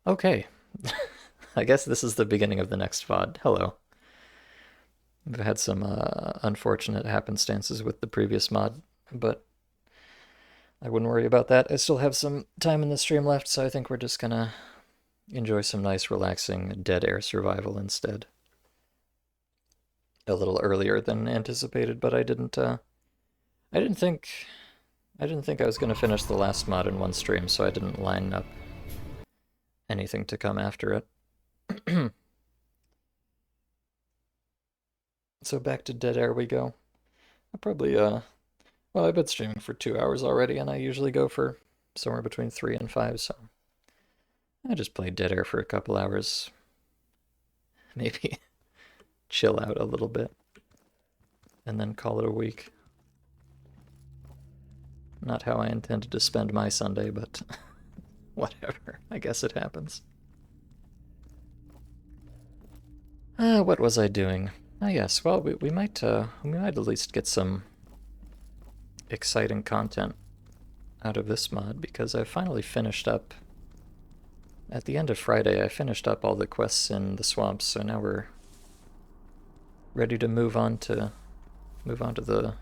Okay. I guess this is the beginning of the next VOD. Hello. We've had some unfortunate happenstances with the previous mod, but I wouldn't worry about that. I still have some time in the stream left, so I think we're just gonna enjoy some nice, relaxing dead air survival instead. A little earlier than anticipated, but I didn't think, I didn't think I was gonna finish the last mod in one stream, so I didn't line up anything to come after it. So back to dead air we go. I probably well, I've been streaming for 2 hours already, and I usually go for somewhere between 3 and 5, so I just play dead air for a couple hours. Maybe chill out a little bit, and then call it a week. Not how I intended to spend my Sunday, but whatever. I guess it happens. What was I doing? Ah, yes. Well, we might at least get some exciting content out of this mod because I finally finished up. At the end of Friday, I finished up all the quests in the swamps, so now we're ready to move on to the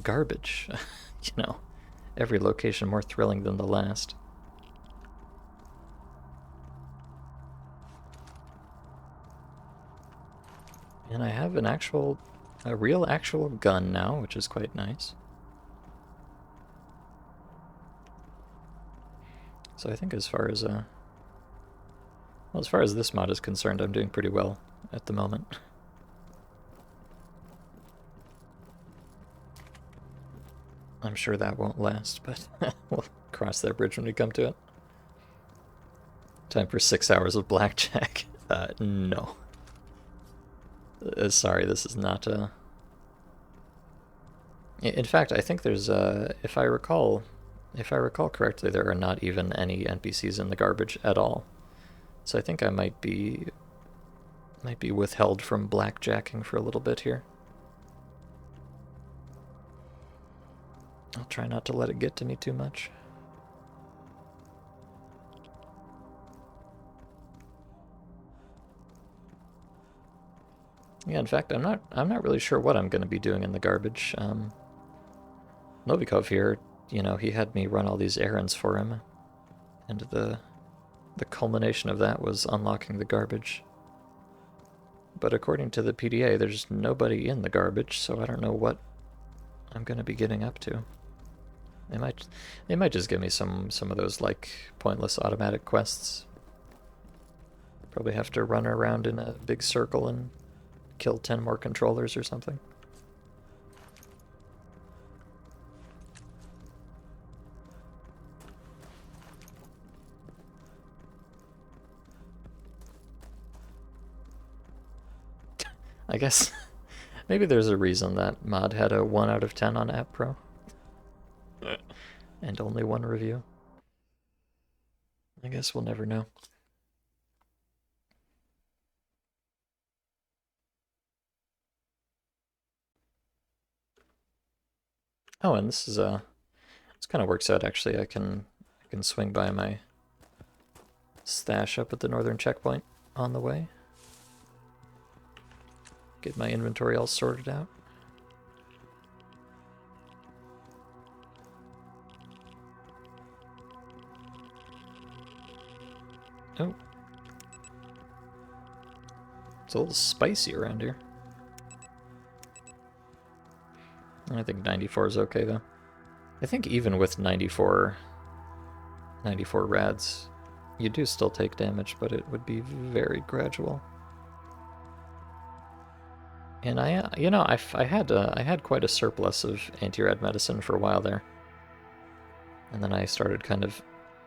garbage. You know, every location more thrilling than the last. And I have a real actual gun now, which is quite nice. So I think as far as well, as far as this mod is concerned, I'm doing pretty well at the moment. I'm sure that won't last, but we'll cross that bridge when we come to it. Time for 6 hours of blackjack. No. Sorry, this is not In fact, I think there's if I recall correctly, there are not even any NPCs in the garbage at all. So I think I might be withheld from blackjacking for a little bit here. I'll try not to let it get to me too much. Yeah, in fact, I'm not really sure what I'm going to be doing in the garbage. Novikov here, you know, he had me run all these errands for him, and the culmination of that was unlocking the garbage. But according to the PDA, there's nobody in the garbage, so I don't know what I'm going to be getting up to. They might just give me some of those like pointless automatic quests. Probably have to run around in a big circle and kill 10 more controllers or something. I guess maybe there's a reason that mod had a 1 out of 10 on App Pro. And only one review. I guess we'll never know. Oh, and this kind of works out actually. I can swing by my stash up at the northern checkpoint on the way. Get my inventory all sorted out. Oh. It's a little spicy around here. I think 94 is okay though. I think even with 94 rads, you do still take damage, but it would be very gradual. And I had quite a surplus of anti-rad medicine for a while there, and then I started kind of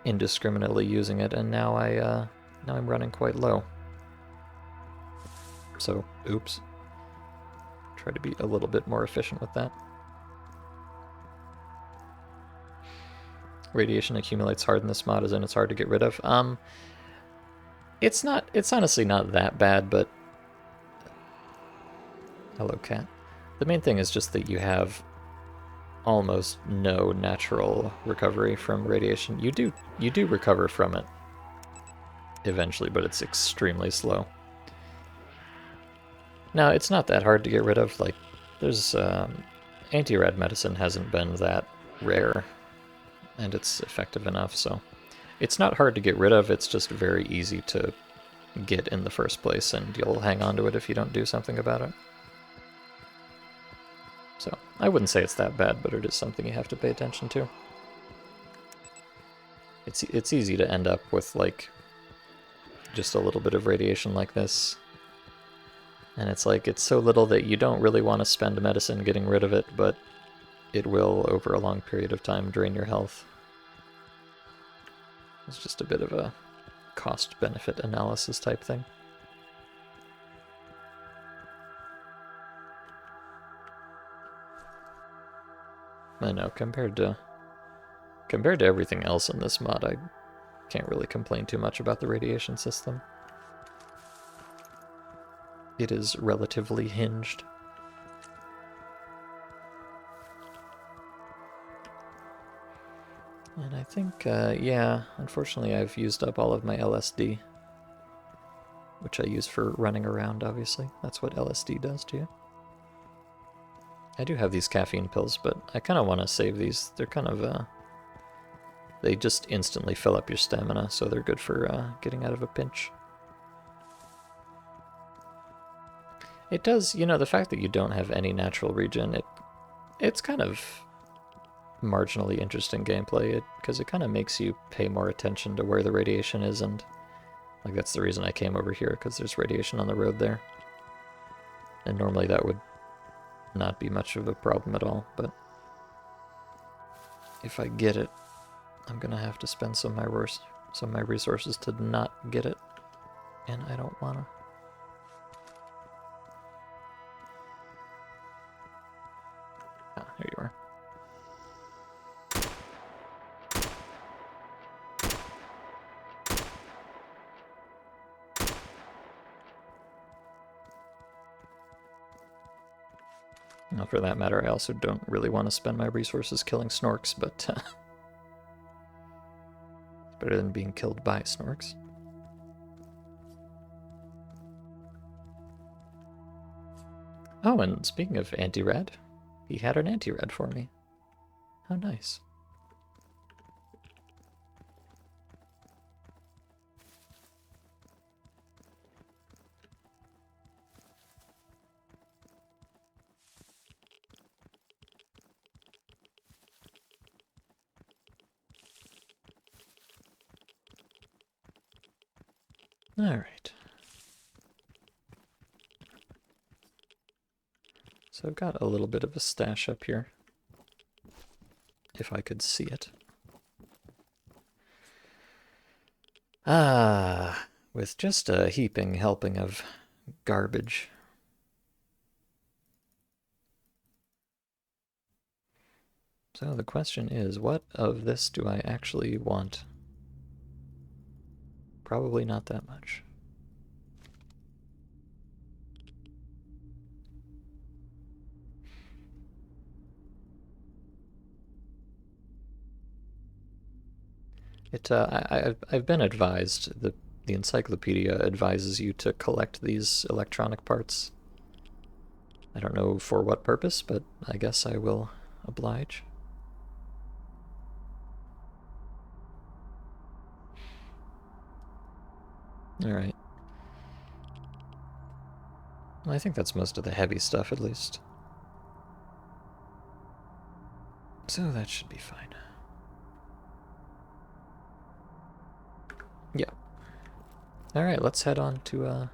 indiscriminately using it, and now I'm running quite low. So, oops. Try to be a little bit more efficient with that. Radiation accumulates hard in this mod, as in it's hard to get rid of. It's honestly not that bad, but hello, cat. The main thing is just that you have almost no natural recovery from radiation. You do recover from it, eventually, but it's extremely slow. Now, it's not that hard to get rid of. Like, there's anti-rad medicine hasn't been that rare, and it's effective enough, so it's not hard to get rid of. It's just very easy to get in the first place, and you'll hang on to it if you don't do something about it. So I wouldn't say it's that bad, but it is something you have to pay attention to. It's easy to end up with like just a little bit of radiation like this, and it's like it's so little that you don't really want to spend medicine getting rid of it, but it will over a long period of time drain your health. It's just a bit of a cost-benefit analysis type thing. I know, compared to everything else in this mod, I can't really complain too much about the radiation system. It is relatively hinged. And I think, yeah, unfortunately I've used up all of my LSD, which I use for running around, obviously. That's what LSD does to you. I do have these caffeine pills, but I kind of want to save these. They're kind of, they just instantly fill up your stamina, so they're good for getting out of a pinch. It does, you know, the fact that you don't have any natural regen, it's kind of marginally interesting gameplay, because it kind of makes you pay more attention to where the radiation is, and like that's the reason I came over here, because there's radiation on the road there. And normally that would not be much of a problem at all, but if I get it, I'm gonna have to spend some of my resources to not get it, and I don't wanna. Ah, here you are. Well, for that matter, I also don't really want to spend my resources killing snorks, but it's better than being killed by snorks. Oh, and speaking of anti-rad, he had an anti-rad for me. How nice. All right. So I've got a little bit of a stash up here, if I could see it. Ah, with just a heaping helping of garbage. So the question is, what of this do I actually want? Probably not that much. I've been advised, the encyclopedia advises you to collect these electronic parts. I don't know for what purpose, but I guess I will oblige. Alright. Well, I think that's most of the heavy stuff, at least. So that should be fine. Yeah. Alright, let's head on to,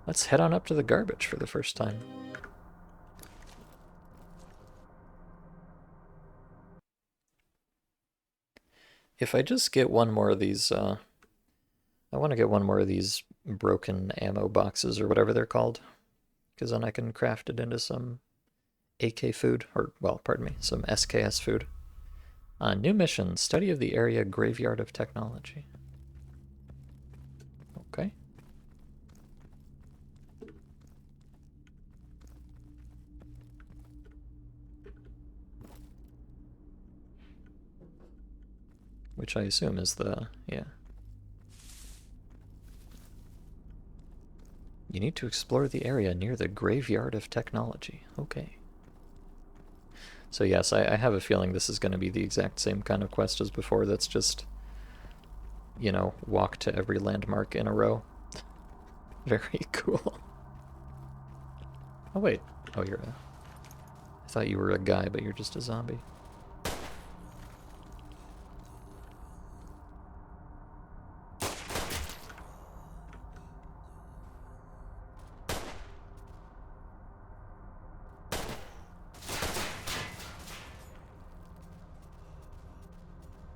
let's head on up to the garbage for the first time. If I just get one more of these, I want to get one more of these broken ammo boxes, or whatever they're called, because then I can craft it into some AK food, or, well, pardon me, some SKS food. New mission, study of the area graveyard of technology. Okay. Which I assume is the, yeah. You need to explore the area near the Graveyard of Technology. Okay. So yes, I have a feeling this is going to be the exact same kind of quest as before. That's just, you know, walk to every landmark in a row. Very cool. Oh wait. Oh, you're a... I thought you were a guy, but you're just a zombie.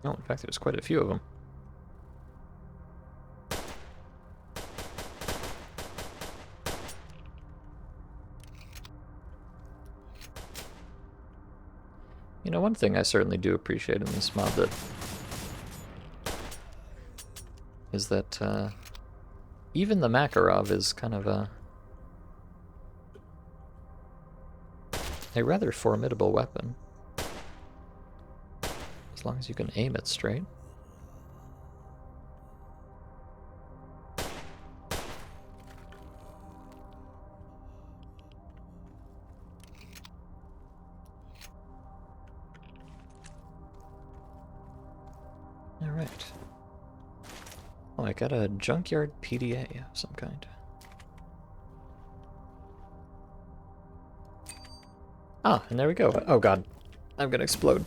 Oh, in fact, there's quite a few of them. You know, one thing I certainly do appreciate in this mod is that even the Makarov is kind of a rather formidable weapon. As long as you can aim it straight. Alright. Oh, I got a junkyard PDA of some kind. Ah, and there we go. Oh god. I'm gonna explode.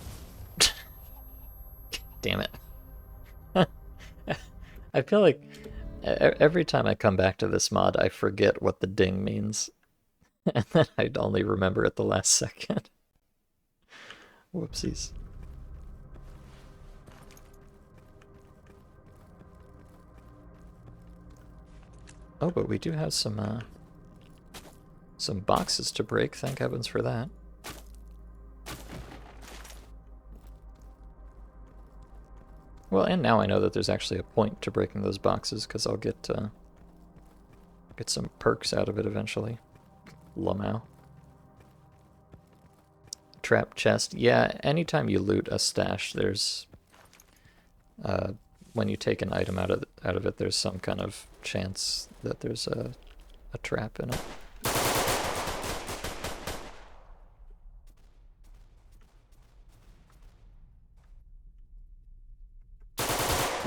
Damn it. I feel like every time I come back to this mod, I forget what the ding means. And then I'd only remember at the last second. Whoopsies. Oh, but we do have some boxes to break, thank heavens for that. Well, and now I know that there's actually a point to breaking those boxes, because I'll get some perks out of it eventually. Lamau. Trap chest. Yeah, anytime you loot a stash, there's... when you take an item out of it, there's some kind of chance that there's a trap in it.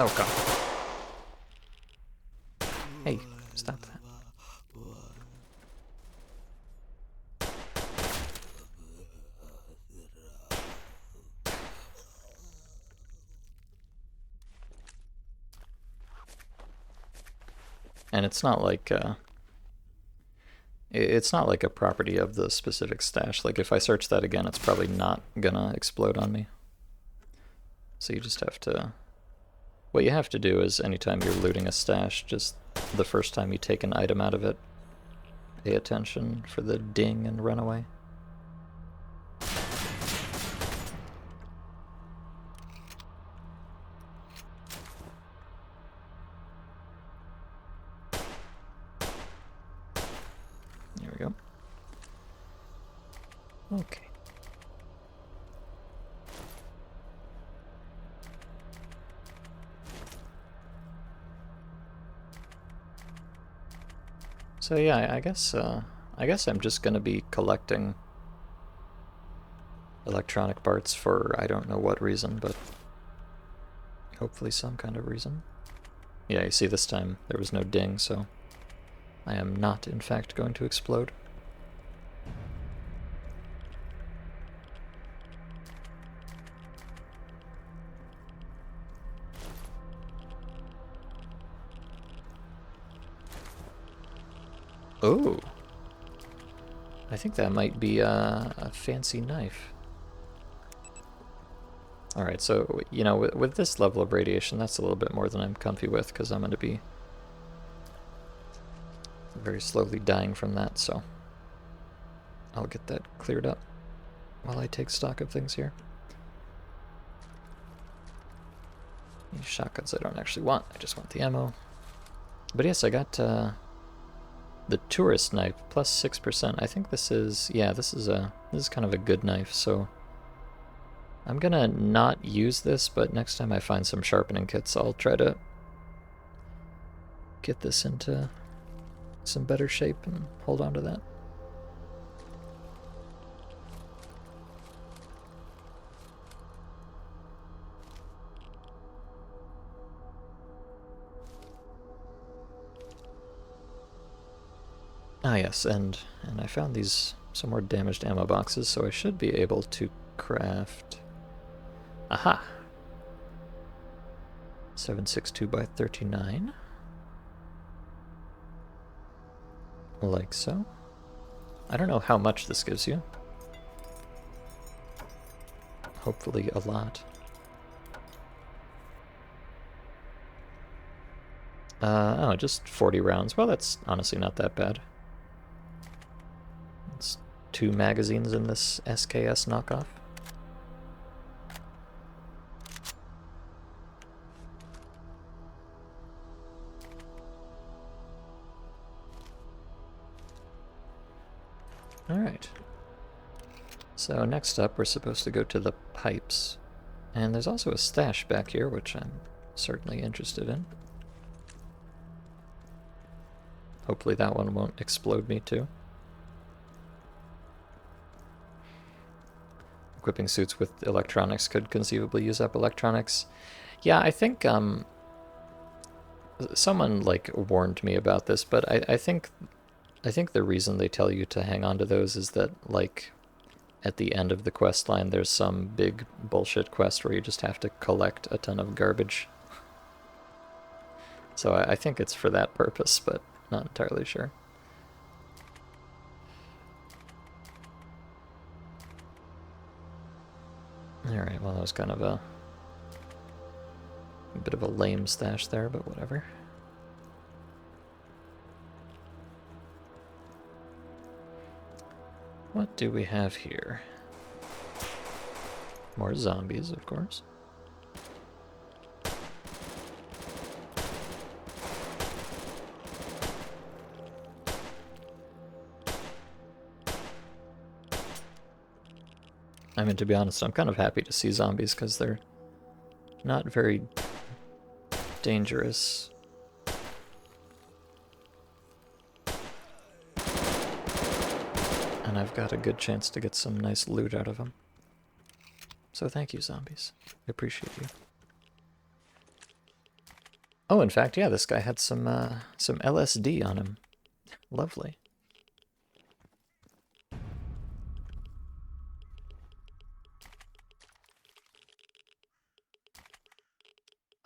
Oh god. Hey, stop that. And it's not like a property of the specific stash. Like if I search that again, it's probably not gonna explode on me. So you just have to... What you have to do is anytime you're looting a stash, just the first time you take an item out of it, pay attention for the ding and run away. There we go. Okay. So yeah, I guess I'm just gonna be collecting electronic parts for I don't know what reason, but hopefully some kind of reason. Yeah, you see this time there was no ding, so I am not in fact going to explode. Oh, I think that might be a fancy knife. Alright, so, you know, with this level of radiation, that's a little bit more than I'm comfy with, because I'm going to be very slowly dying from that, so I'll get that cleared up while I take stock of things here. These shotguns I don't actually want, I just want the ammo. But yes, I got the tourist knife, plus 6%. I think this is, yeah, this is kind of a good knife, so I'm gonna not use this, but next time I find some sharpening kits, I'll try to get this into some better shape and hold on to that. Ah yes, and I found these some more damaged ammo boxes, so I should be able to craft... Aha! 762 by 39. Like so. I don't know how much this gives you. Hopefully a lot. Oh, just 40 rounds. Well, that's honestly not that bad. It's 2 magazines in this SKS knockoff. Alright. So next up, we're supposed to go to the pipes. And there's also a stash back here, which I'm certainly interested in. Hopefully that one won't explode me too. Equipping suits with electronics could conceivably use up electronics. Yeah, I think someone like warned me about this, but I think the reason they tell you to hang on to those is that like at the end of the quest line there's some big bullshit quest where you just have to collect a ton of garbage. So I think it's for that purpose, but not entirely sure. Alright, well that was kind of a bit of a lame stash there, but whatever. What do we have here? More zombies, of course. I mean, to be honest, I'm kind of happy to see zombies because they're not very dangerous. And I've got a good chance to get some nice loot out of them. So thank you, zombies. I appreciate you. Oh, in fact, yeah, this guy had some LSD on him. Lovely.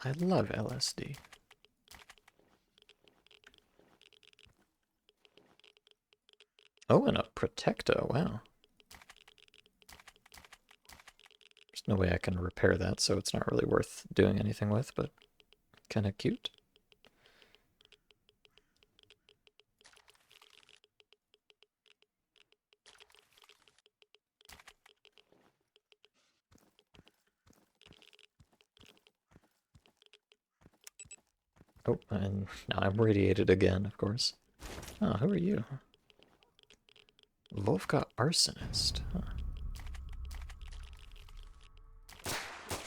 I love LSD. Oh, and a Protecto, wow. There's no way I can repair that, so it's not really worth doing anything with, but kind of cute. Oh, and now I'm radiated again, of course. Oh, who are you? Volka Arsonist. Huh.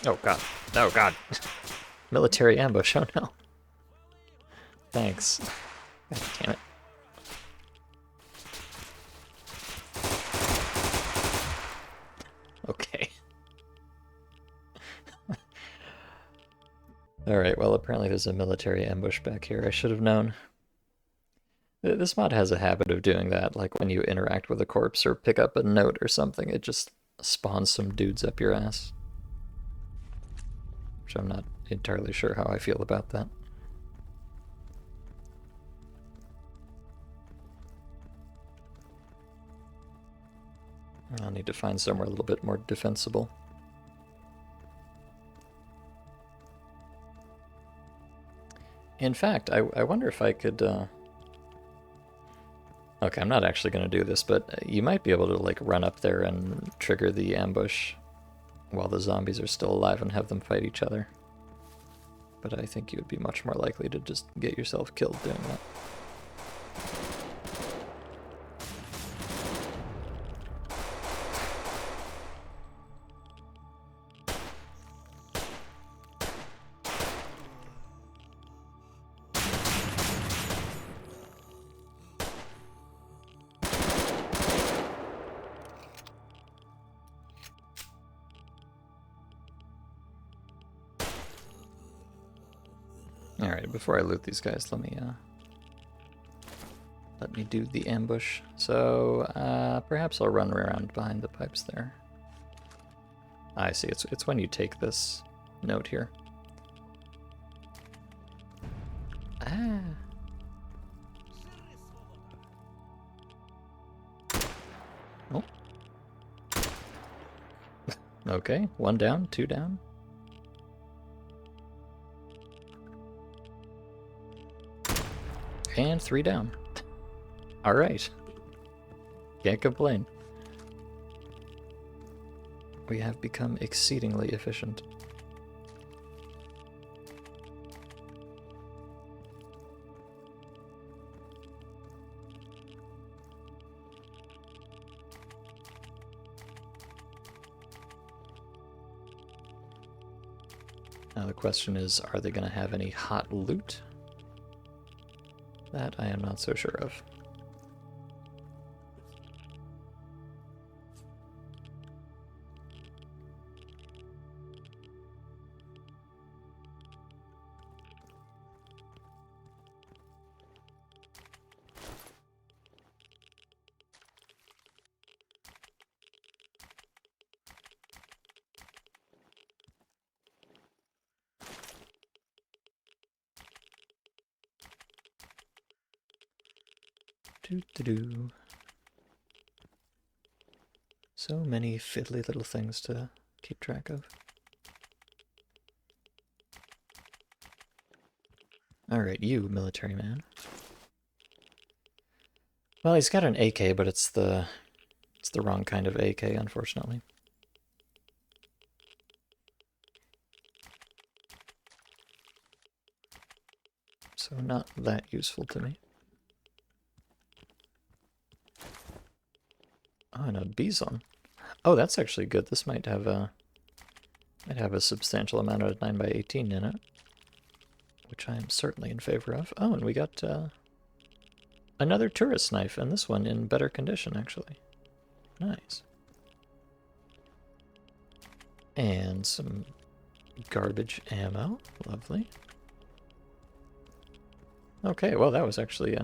Oh god. Oh god. Military ambush. Oh no. Thanks. God damn it. Okay. Alright, well apparently there's a military ambush back here. I should have known. This mod has a habit of doing that, like when you interact with a corpse or pick up a note or something, it just spawns some dudes up your ass. Which I'm not entirely sure how I feel about that. I'll need to find somewhere a little bit more defensible. In fact, I wonder if I could... Okay, I'm not actually going to do this, but you might be able to like run up there and trigger the ambush while the zombies are still alive and have them fight each other. But I think you would be much more likely to just get yourself killed doing that. Alright, before I loot these guys, let me do the ambush. So, perhaps I'll run around behind the pipes there. I see, it's when you take this note here. Ah. Oh. Okay, 1 down, 2 down. And 3 down. Alright. Can't complain. We have become exceedingly efficient. Now the question is, are they going to have any hot loot? That I am not so sure of. Doo-doo-doo. So many fiddly little things to keep track of. Alright, you, military man. Well, he's got an AK, but it's the wrong kind of AK, unfortunately. So not that useful to me. Oh, and a bison. Oh, that's actually good. This might have a substantial amount of 9x18 in it, which I am certainly in favor of. Oh, and we got another tourist knife, and this one in better condition, actually. Nice. And some garbage ammo. Lovely. Okay, well, that was actually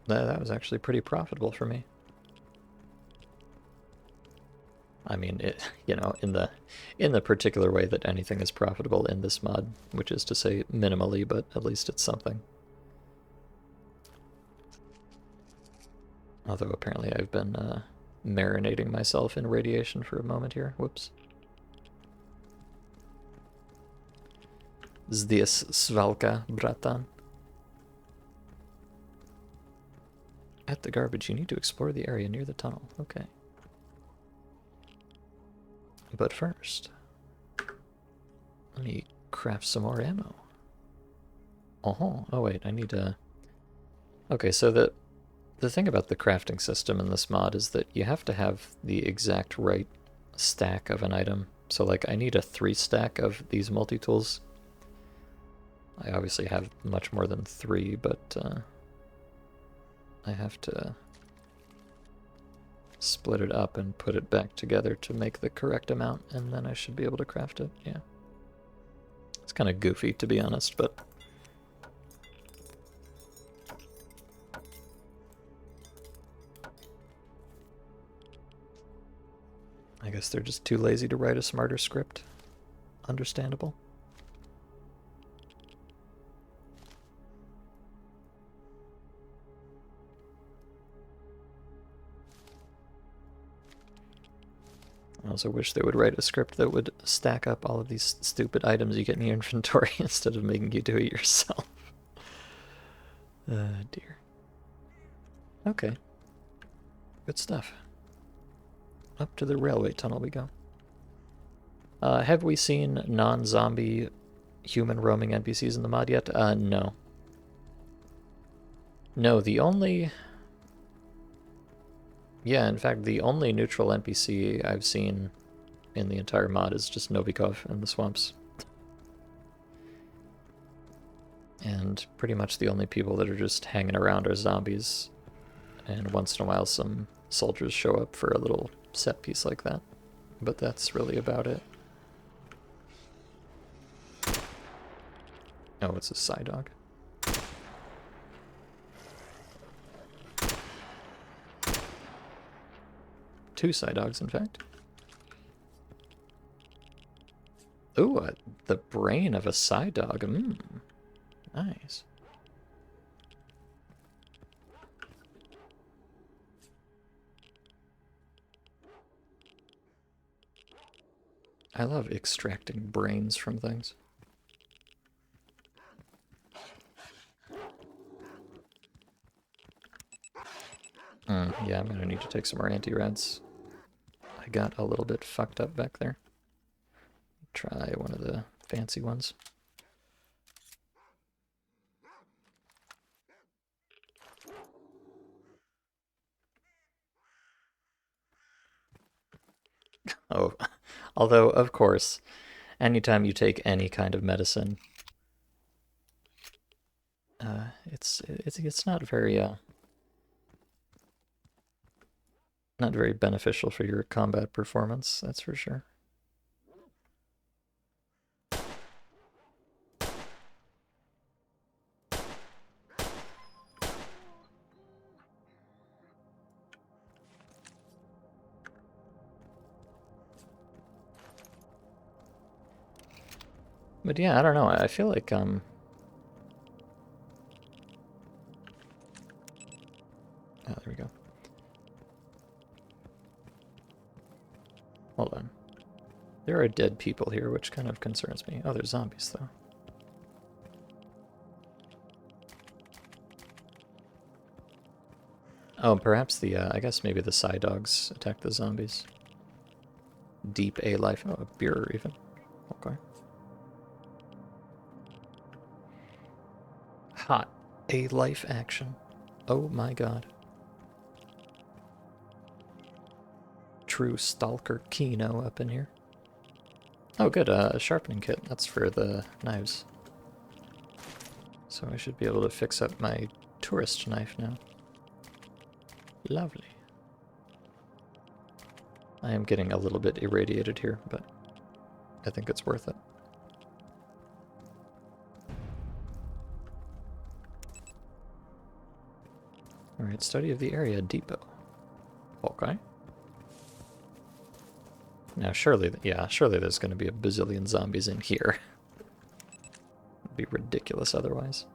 that was actually pretty profitable for me. I mean, it, you know, in the particular way that anything is profitable in this mod, which is to say minimally, but at least it's something. Although apparently I've been marinating myself in radiation for a moment here. Whoops. Zdjes svalka, bratan. At the garbage, you need to explore the area near the tunnel. Okay. But first, let me craft some more ammo. Oh wait, I need to... Okay, so the thing about the crafting system in this mod is that you have to have the exact right stack of an item. So like, I need a 3 stack of these multi-tools. I obviously have much more than 3, but I have to split it up and put it back together to make the correct amount, and then I should be able to craft it, yeah. It's kind of goofy, to be honest, but... I guess they're just too lazy to write a smarter script. Understandable. I also wish they would write a script that would stack up all of these stupid items you get in your inventory instead of making you do it yourself. Dear. Okay. Good stuff. Up to the railway tunnel we go. Have we seen non-zombie human roaming NPCs in the mod yet? No. No, the only... Yeah, in fact, the only neutral NPC I've seen in the entire mod is just Novikov in the swamps. And pretty much the only people that are just hanging around are zombies. And once in a while some soldiers show up for a little set piece like that. But that's really about it. Oh, it's a Psy Dog. Two Psy Dogs, in fact. Ooh, the brain of a Psy Dog. Mmm. Nice. I love extracting brains from things. Yeah, I'm gonna need to take some more anti-reds. I got a little bit fucked up back there. Try one of the fancy ones. Oh, although, of course, anytime you take any kind of medicine, it's not very beneficial for your combat performance, that's for sure. But yeah, I don't know. I feel like oh, there we go. Hold on. There are dead people here, which kind of concerns me. Oh, there's zombies, though. Oh, perhaps I guess maybe the Psy Dogs attack the zombies. Deep A life. Oh, a beer, even. Okay. Hot A life action. Oh my god. True Stalker Kino up in here. Oh, good. A sharpening kit. That's for the knives. So I should be able to fix up my tourist knife now. Lovely. I am getting a little bit irradiated here, but I think it's worth it. Alright, study of the area depot. Okay. Now surely, yeah, surely there's going to be a bazillion zombies in here. It'd be ridiculous otherwise.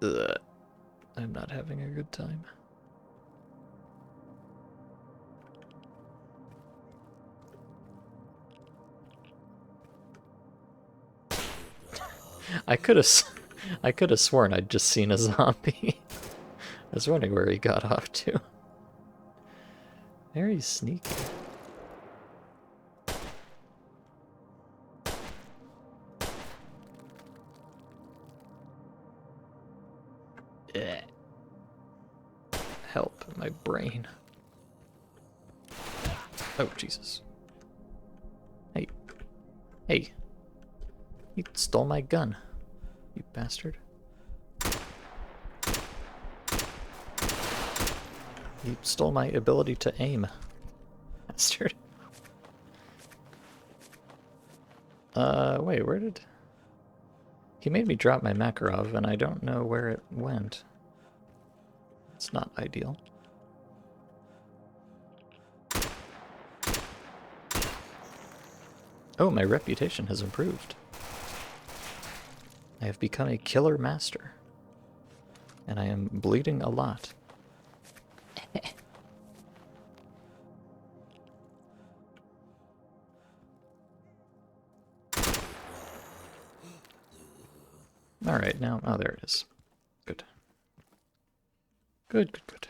Ugh. I'm not having a good time. I could have sworn I'd just seen a zombie. I was wondering where he got off to. Very sneaky. Ugh. Help, my brain. Oh, Jesus. Hey. Hey. You stole my gun, you bastard. You stole my ability to aim, bastard. Wait, where did... He made me drop my Makarov, and I don't know where it went. It's not ideal. Oh, my reputation has improved. I have become a killer master. And I am bleeding a lot. Alright, now... Oh, there it is. Good. Good, good, good.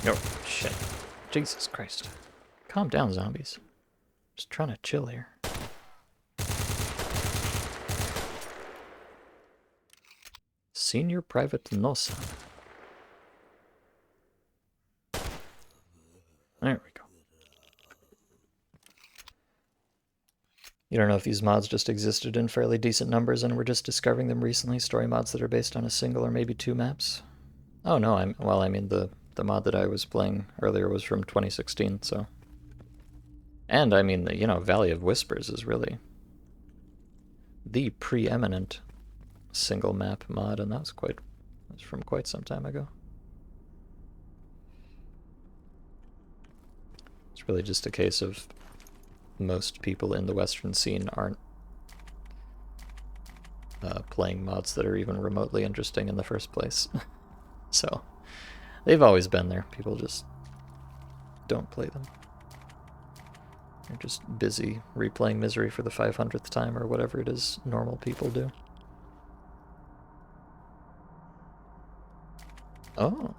Oh, shit. Jesus Christ. Calm down, zombies. Just trying to chill here. Senior Private Nosa. There we go. You don't know if these mods just existed in fairly decent numbers and we're just discovering them recently, story mods that are based on a single or maybe two maps? Oh no, I mean the mod that I was playing earlier was from 2016, so. And I mean, you know, Valley of Whispers is really the preeminent single map mod, and that was from quite some time ago. It's really just a case of most people in the Western scene aren't playing mods that are even remotely interesting in the first place. So they've always been there. People just don't play them. They're just busy replaying Misery for the 500th time or whatever it is normal people do. Oh.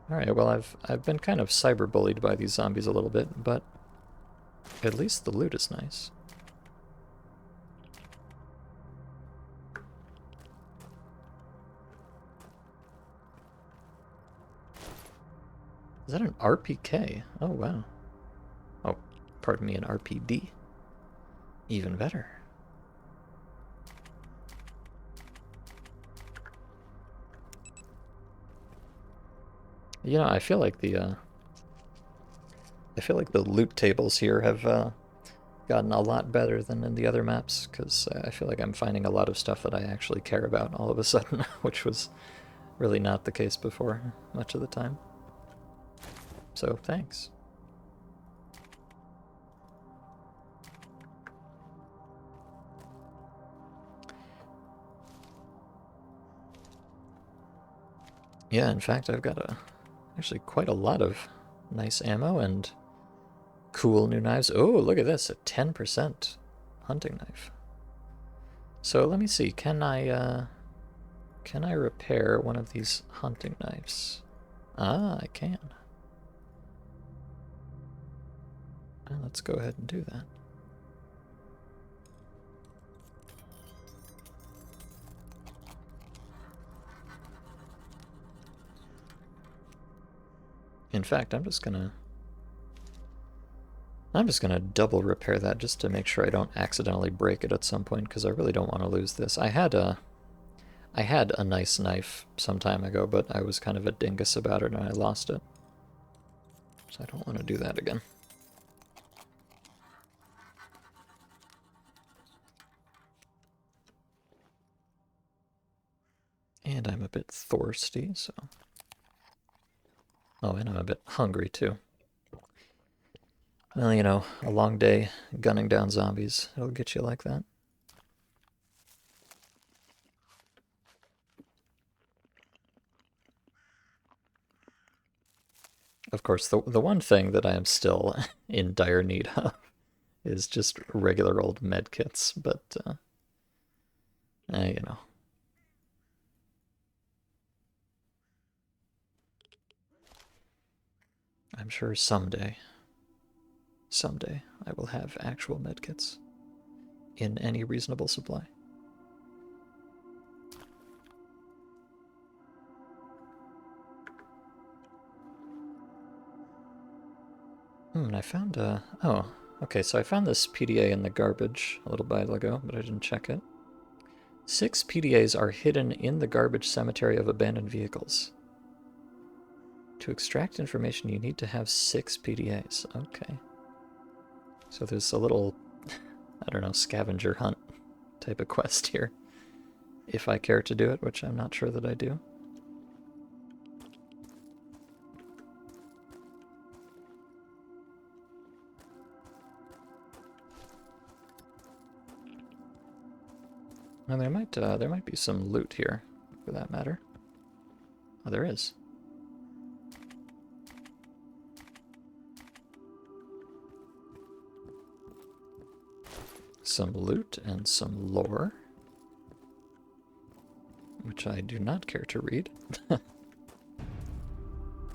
Alright, well I've been kind of cyberbullied by these zombies a little bit, but at least the loot is nice. Is that an RPK? Oh, wow. Oh, pardon me, an RPD. Even better. You know, I feel like the loot tables here have gotten a lot better than in the other maps, because I feel like I'm finding a lot of stuff that I actually care about all of a sudden, which was really not the case before much of the time. So, thanks. Yeah, in fact, I've got actually quite a lot of nice ammo and cool new knives. Oh, look at this, a 10% hunting knife. So let me see, can I repair one of these hunting knives? Ah, I can. Well, let's go ahead and do that. In fact, I'm just gonna double repair that just to make sure I don't accidentally break it at some point, because I really don't want to lose this. I had a nice knife some time ago, but I was kind of a dingus about it and I lost it. So I don't want to do that again. And I'm a bit thirsty, so... Oh, and I'm a bit hungry, too. Well, you know, a long day gunning down zombies, it'll get you like that. Of course, the one thing that I am still in dire need of is just regular old med kits, but, you know. I'm sure someday I will have actual med kits in any reasonable supply. I found oh, okay, so I found this PDA in the garbage a little while ago, but I didn't check it. 6 PDAs are hidden in the garbage cemetery of abandoned vehicles. To extract information, you need to have 6 PDAs. Okay. So there's a little, I don't know, scavenger hunt type of quest here. If I care to do it, which I'm not sure that I do. And there might be some loot here, for that matter. Oh, there is. Some loot and some lore, which I do not care to read.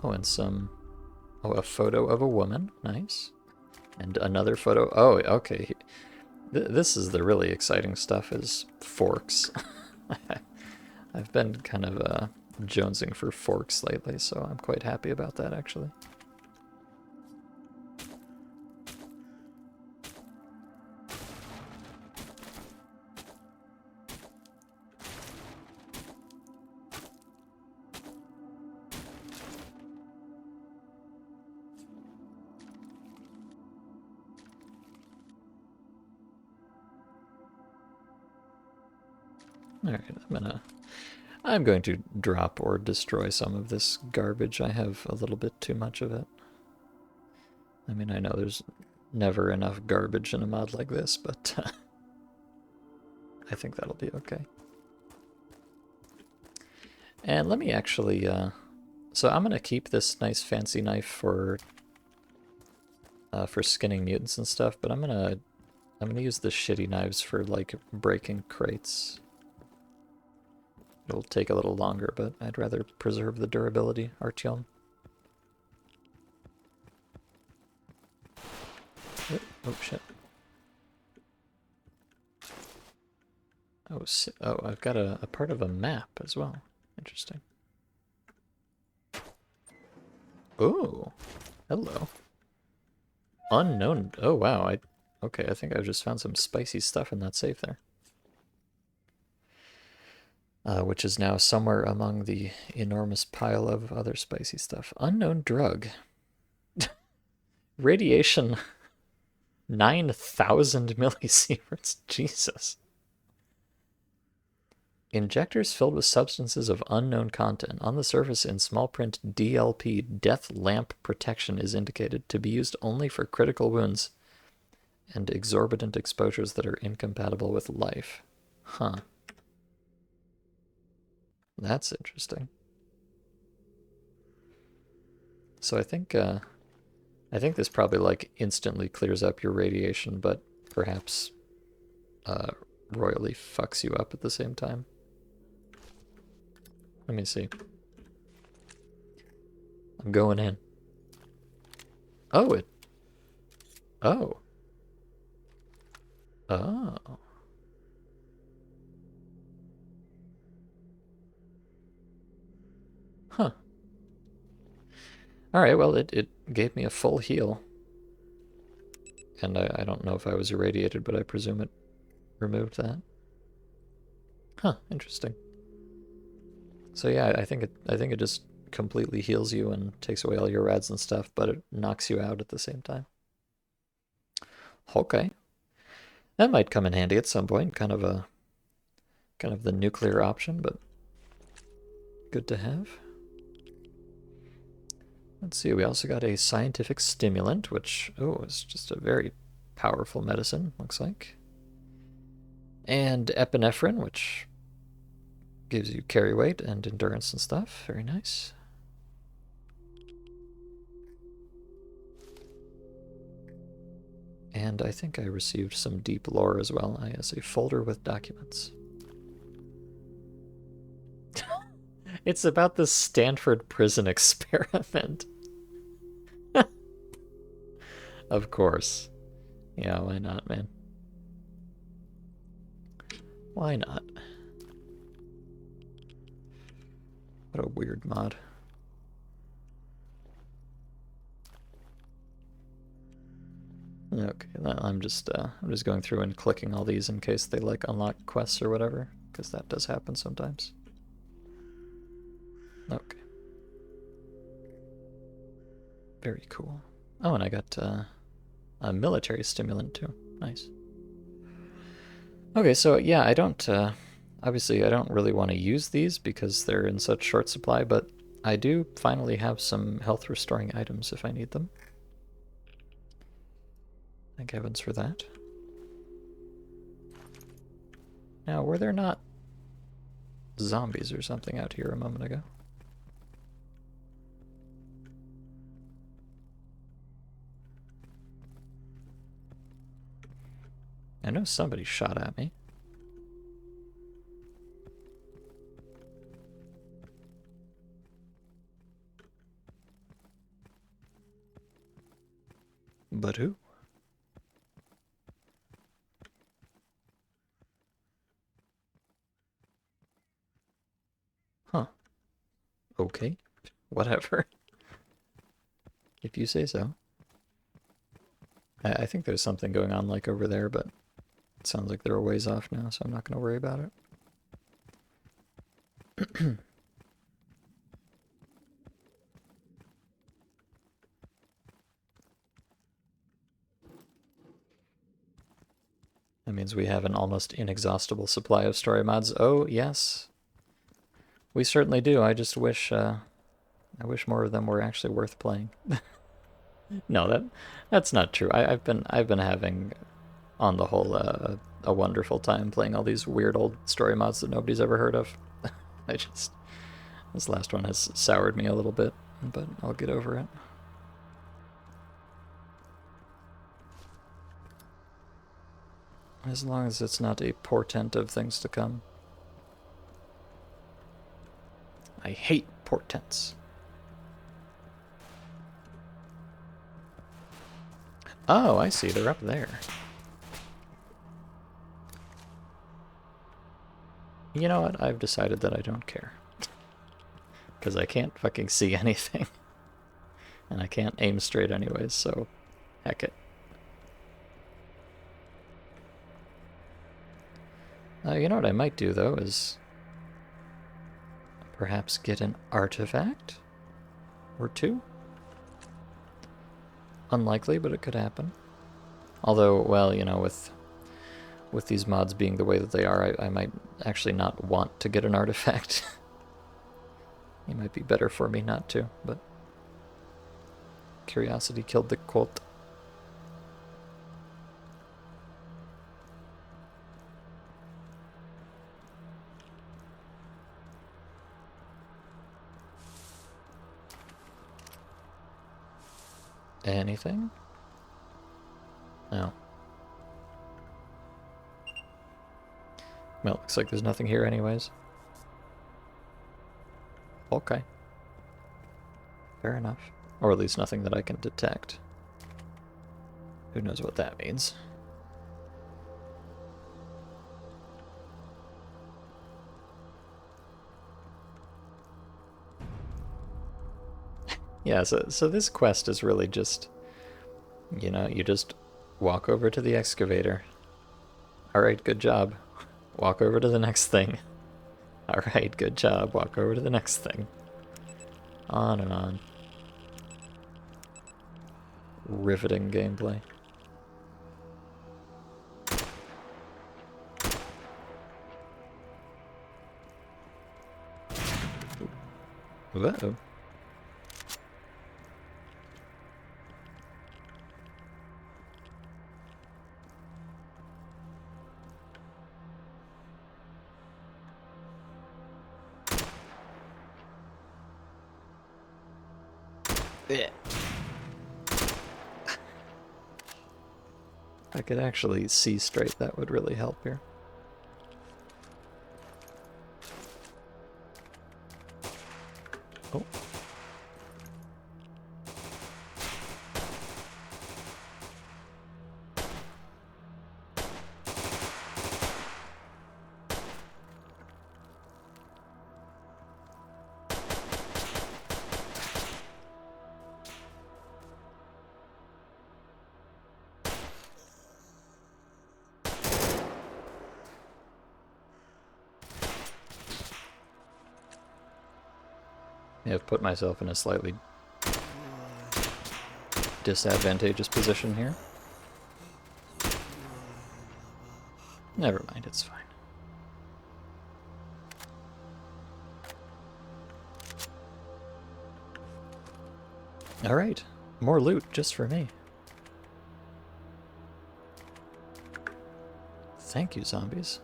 Oh, and a photo of a woman, nice. And another photo, oh, okay. This is the really exciting stuff, is forks. I've been kind of jonesing for forks lately, so I'm quite happy about that, actually. Alright, I'm going to drop or destroy some of this garbage. I have a little bit too much of it. I mean, I know there's never enough garbage in a mod like this, but I think that'll be okay. And let me actually, so I'm gonna keep this nice fancy knife for skinning mutants and stuff, but I'm gonna use the shitty knives for like breaking crates. It'll take a little longer, but I'd rather preserve the durability, Artyom. Oh shit. Oh, oh, I've got a part of a map as well. Interesting. Oh, hello. Unknown. Oh wow. Okay. I think I just found some spicy stuff in that safe there. Which is now somewhere among the enormous pile of other spicy stuff. Unknown drug. Radiation 9,000 millisieverts. Jesus. Injectors filled with substances of unknown content. On the surface in small print DLP, death lamp protection is indicated to be used only for critical wounds and exorbitant exposures that are incompatible with life. Huh. That's interesting. So I think this probably like instantly clears up your radiation, but perhaps royally fucks you up at the same time. Let me see. I'm going in. Oh, it... Oh. Oh. Huh. Alright, well, it gave me a full heal. And I don't know if I was irradiated, but I presume it removed that. Huh, interesting. So yeah, I think it just completely heals you and takes away all your rads and stuff, but it knocks you out at the same time. Okay. That might come in handy at some point, kind of the nuclear option, but good to have. Let's see, we also got a scientific stimulant, which, oh, is just a very powerful medicine, looks like. And epinephrine, which gives you carry weight and endurance and stuff. Very nice. And I think I received some deep lore as well. I has a folder with documents. It's about the Stanford prison experiment. Of course. Yeah, why not, man? Why not? What a weird mod. Okay, I'm just going through and clicking all these in case they like unlock quests or whatever, because that does happen sometimes. Okay. Very cool. Oh, and I got a military stimulant too. Nice. Okay, so yeah, I don't obviously I don't really want to use these because they're in such short supply, but I do finally have some health restoring items if I need them. Thank heavens for that. Now, were there not zombies or something out here a moment ago? I know somebody shot at me. But who? Huh. Okay. Whatever. If you say so. I think there's something going on like over there, but it sounds like they're a ways off now, so I'm not going to worry about it. That means we have an almost inexhaustible supply of story mods. Oh, yes. We certainly do. I just wish, I wish more of them were actually worth playing. No, that's not true. I've been having, on the whole, a wonderful time playing all these weird old story mods that nobody's ever heard of. I just, this last one has soured me a little bit, but I'll get over it. As long as it's not a portent of things to come. I hate portents. Oh, I see. They're up there. You know what? I've decided that I don't care. Because I can't fucking see anything. And I can't aim straight anyways, so heck it. You know what I might do, though, is perhaps get an artifact? Or two? Unlikely, but it could happen. Although, well, you know, with these mods being the way that they are, I might actually not want to get an artifact. It might be better for me not to, but curiosity killed the quote. Anything? No. Well, looks like there's nothing here anyways. Okay. Fair enough. Or at least nothing that I can detect. Who knows what that means. Yeah, so this quest is really just, you know, you just walk over to the excavator. Alright, good job. Walk over to the next thing. Alright, good job. Walk over to the next thing. On and on. Riveting gameplay. Whoa. Yeah. If I could actually see straight, that would really help here. Oh. I've put myself in a slightly disadvantageous position here. Never mind, it's fine. Alright, more loot just for me. Thank you, zombies.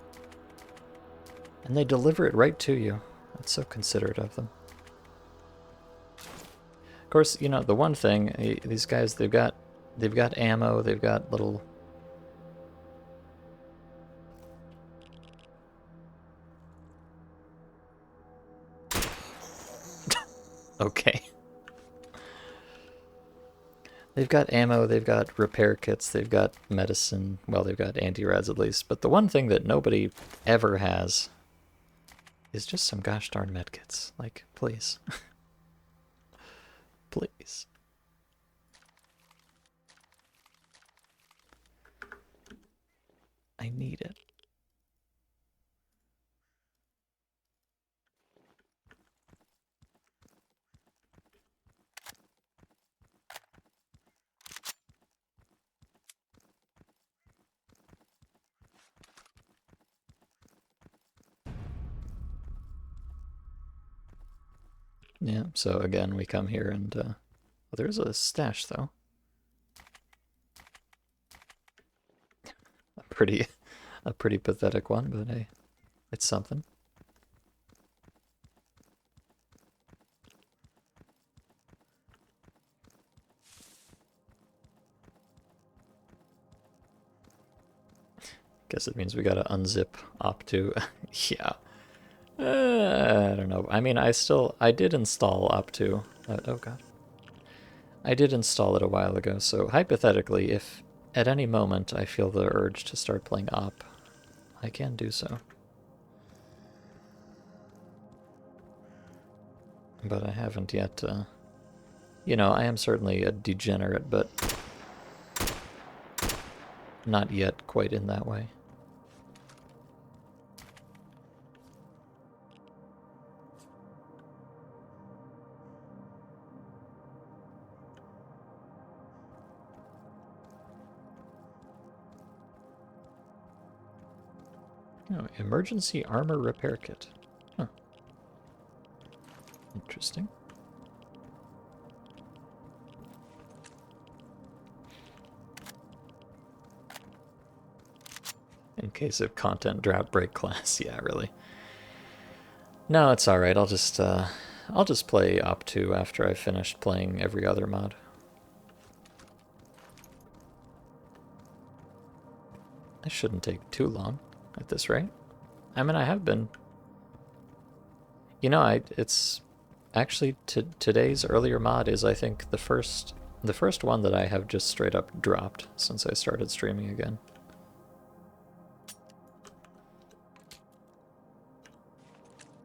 And they deliver it right to you. That's so considerate of them. Of course, you know, the one thing, these guys, they've got ammo, they've got little... Okay. They've got ammo, they've got repair kits, they've got medicine, well, they've got anti-rads at least, but the one thing that nobody ever has is just some gosh darn medkits. Like, please. Please. I need it. Yeah, so again, we come here and, well, there's a stash, though. A pretty pathetic one, but hey, it's something. Guess it means we gotta unzip op2. Yeah. I don't know. I mean, I did install op2. Oh god. I did install it a while ago, so hypothetically, if at any moment I feel the urge to start playing op, I can do so. But I haven't yet, you know, I am certainly a degenerate, but not yet quite in that way. Oh, emergency armor repair kit. Huh. Interesting. In case of content drought, break class. Yeah, really. No, it's alright. I'll just play op2 after I've finished playing every other mod. This shouldn't take too long at this rate. I mean, I have been... You know, it's... Actually, today's earlier mod is, I think, the first one that I have just straight up dropped since I started streaming again.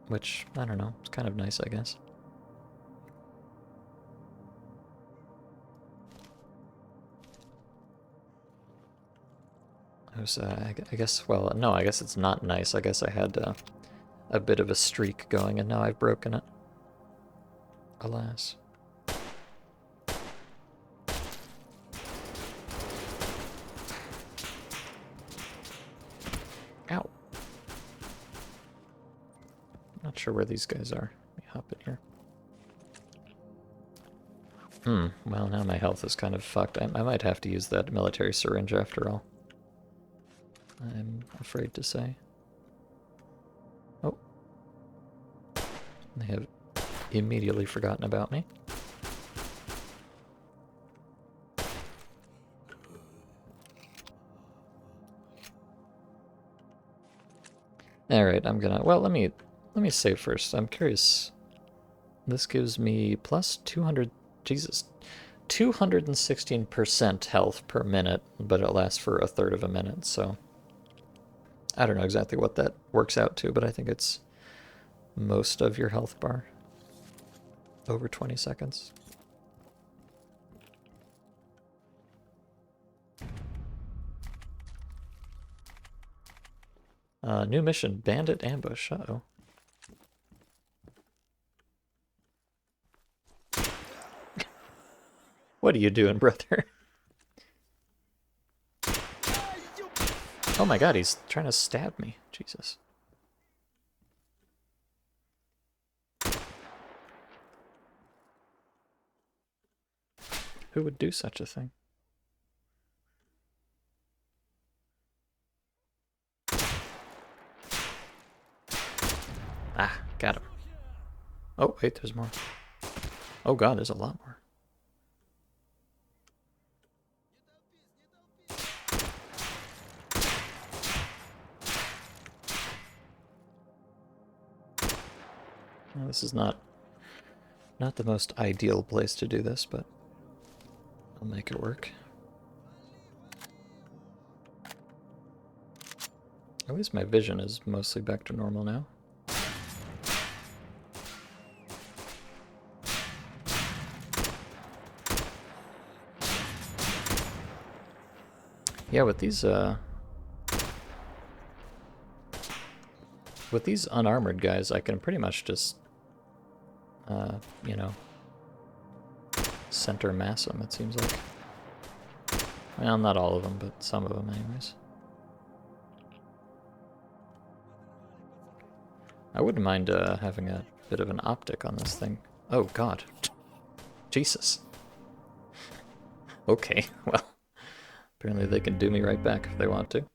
Which, I don't know, it's kind of nice, I guess. I was, I guess, well, no, I guess it's not nice. I guess I had a bit of a streak going, and now I've broken it. Alas. Ow. Not sure where these guys are. Let me hop in here. Well, now my health is kind of fucked. I might have to use that military syringe after all. I'm afraid to say. Oh. They have immediately forgotten about me. Alright, I'm gonna... Well, let me save first. I'm curious. This gives me plus 200... Jesus. 216% health per minute, but it lasts for a third of a minute, so... I don't know exactly what that works out to, but I think it's most of your health bar. Over 20 seconds. New mission, Bandit Ambush. Uh-oh. What are you doing, brother? Oh my god, he's trying to stab me. Jesus. Who would do such a thing? Ah, got him. Oh, wait, there's more. Oh god, there's a lot more. Well, this is not the most ideal place to do this, but I'll make it work. At least my vision is mostly back to normal now. Yeah, with these unarmored guys, I can pretty much just you know, center mass them, it seems like. Well, not all of them, but some of them anyways. I wouldn't mind having a bit of an optic on this thing. Oh, God. Jesus. Okay, well, apparently they can do me right back if they want to.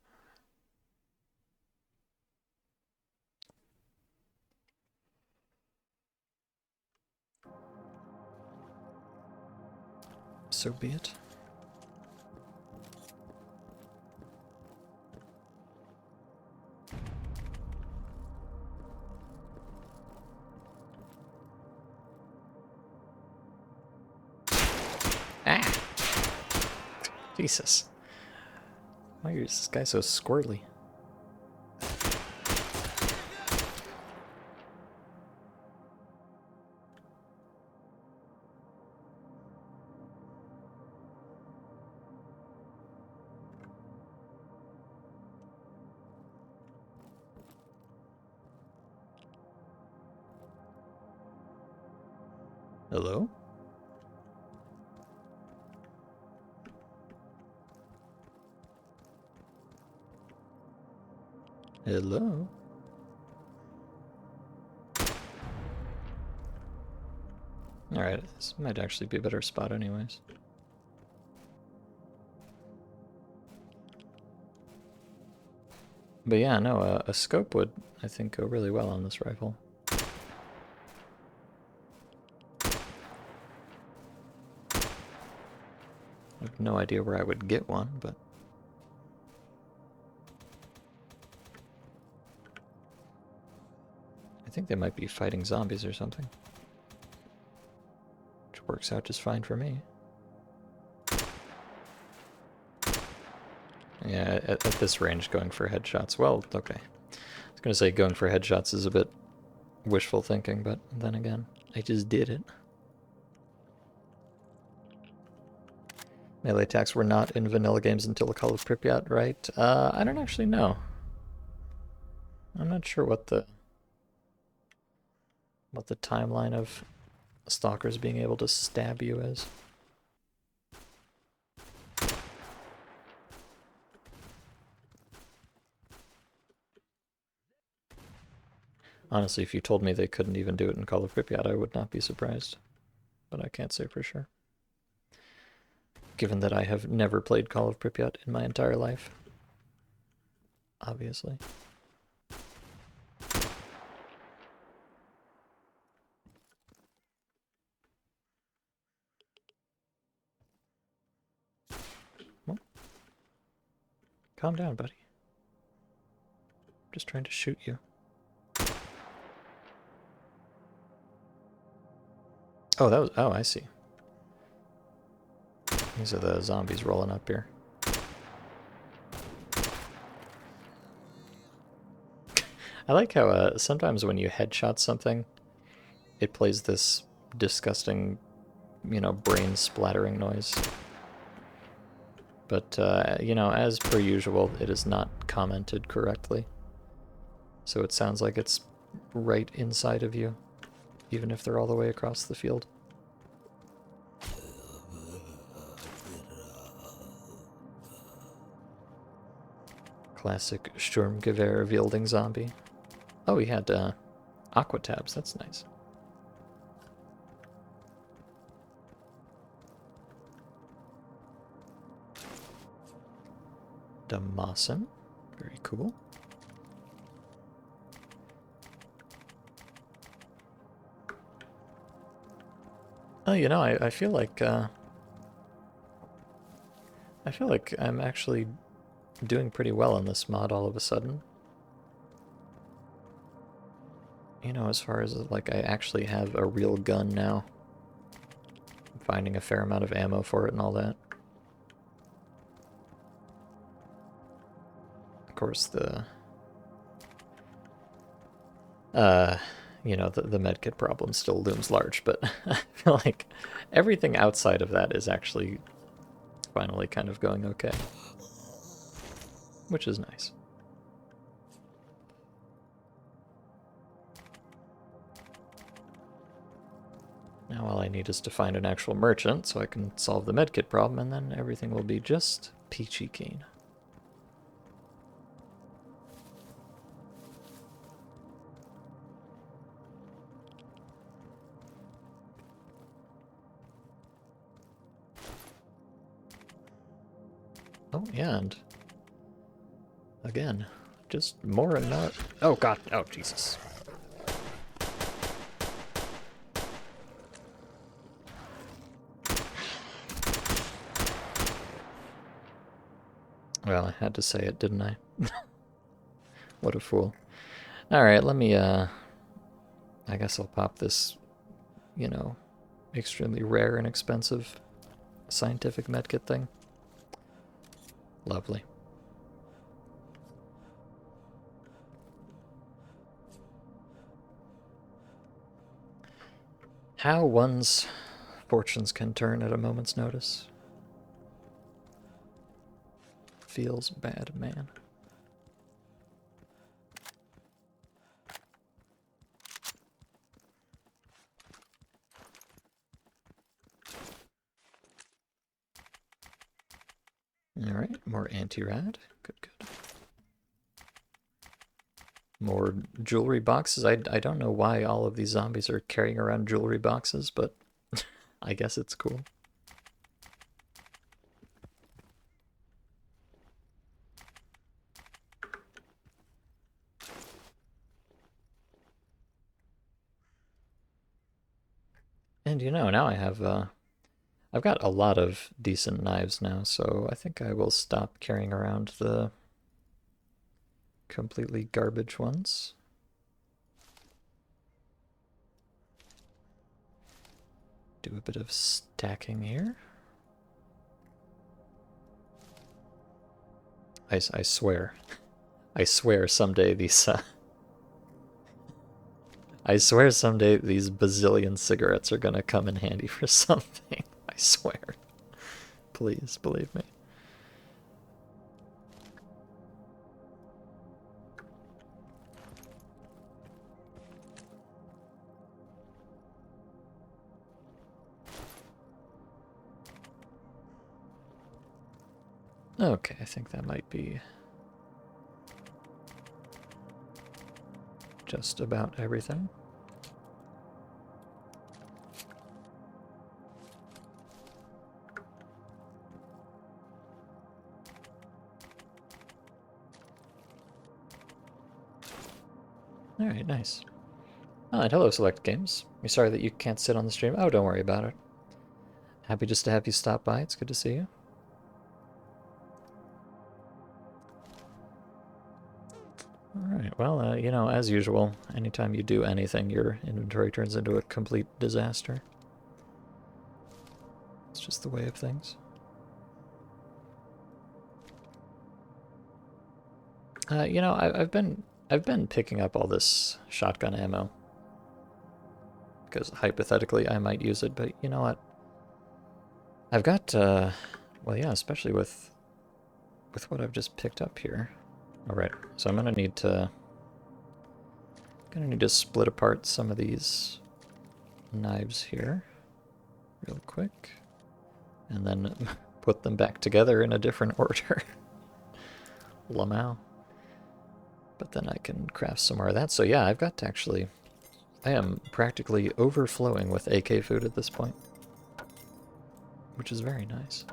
So be it. Ah! Jesus. Why is this guy so squirrely? Hello? Hello? Alright, this might actually be a better spot anyways. But yeah, no, a scope would, I think, go really well on this rifle. I have no idea where I would get one, but... I think they might be fighting zombies or something. Which works out just fine for me. Yeah, at this range, going for headshots, well, okay. I was gonna say going for headshots is a bit wishful thinking, but then again, I just did it. Melee attacks were not in vanilla games until the Call of Pripyat, right? I don't actually know. I'm not sure what the timeline of stalkers being able to stab you is. Honestly, if you told me they couldn't even do it in Call of Pripyat, I would not be surprised. But I can't say for sure. Given that I have never played Call of Pripyat in my entire life. Obviously. Well, calm down, buddy. I'm just trying to shoot you. Oh, that was... Oh, I see. These are the zombies rolling up here. I like how sometimes when you headshot something, it plays this disgusting, you know, brain splattering noise. But, you know, as per usual, it is not commented correctly. So it sounds like it's right inside of you, even if they're all the way across the field. Classic Sturmgewehr wielding zombie. Oh, he had aqua tabs. That's nice. Damasen. Very cool. Oh, you know, I feel like I'm actually doing pretty well on this mod all of a sudden. You know, as far as like I actually have a real gun now. I'm finding a fair amount of ammo for it and all that. Of course, the you know, the medkit problem still looms large, but I feel like everything outside of that is actually finally kind of going okay. Which is nice. Now all I need is to find an actual merchant so I can solve the medkit problem, and then everything will be just peachy keen. Oh, yeah, and again, just more and more. Oh, God. Oh, Jesus. Well, I had to say it, didn't I? What a fool. Alright, let me, I guess I'll pop this, you know, extremely rare and expensive scientific medkit thing. Lovely. How one's fortunes can turn at a moment's notice. Feels bad, man. Alright, more anti-rad. Good, good. More jewelry boxes. I don't know why all of these zombies are carrying around jewelry boxes, but I guess it's cool. And you know, now I have, I've got a lot of decent knives now, so I think I will stop carrying around the completely garbage ones. Do a bit of stacking here. I swear. I swear someday these, I swear someday these bazillion cigarettes are gonna come in handy for something. I swear. Please, believe me. Okay, I think that might be just about everything. Alright, nice. Oh, and hello, Select Games. We're sorry that you can't sit on the stream. Oh, don't worry about it. Happy just to have you stop by. It's good to see you. Alright, well, you know, as usual, anytime you do anything, your inventory turns into a complete disaster. It's just the way of things. You know, I've been picking up all this shotgun ammo because hypothetically I might use it, but you know what? I've got well, yeah, especially with what I've just picked up here. All right, so I'm gonna need to split apart some of these knives here real quick, and then put them back together in a different order. Lamau. But then I can craft some more of that. So yeah, I've got to actually... I am practically overflowing with AK food at this point, which is very nice.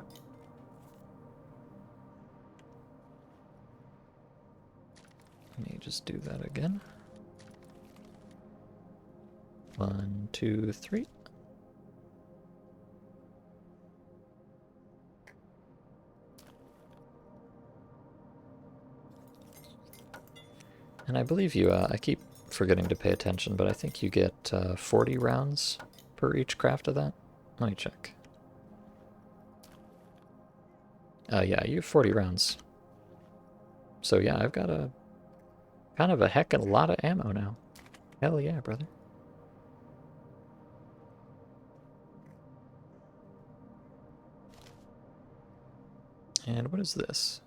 Let me just do that again. 1, 2, 3. And I believe you, I keep forgetting to pay attention, but I think you get 40 rounds per each craft of that. Let me check. Yeah, you have 40 rounds. So yeah, I've got a kind of a heck of a lot of ammo now. Hell yeah, brother. And what is this?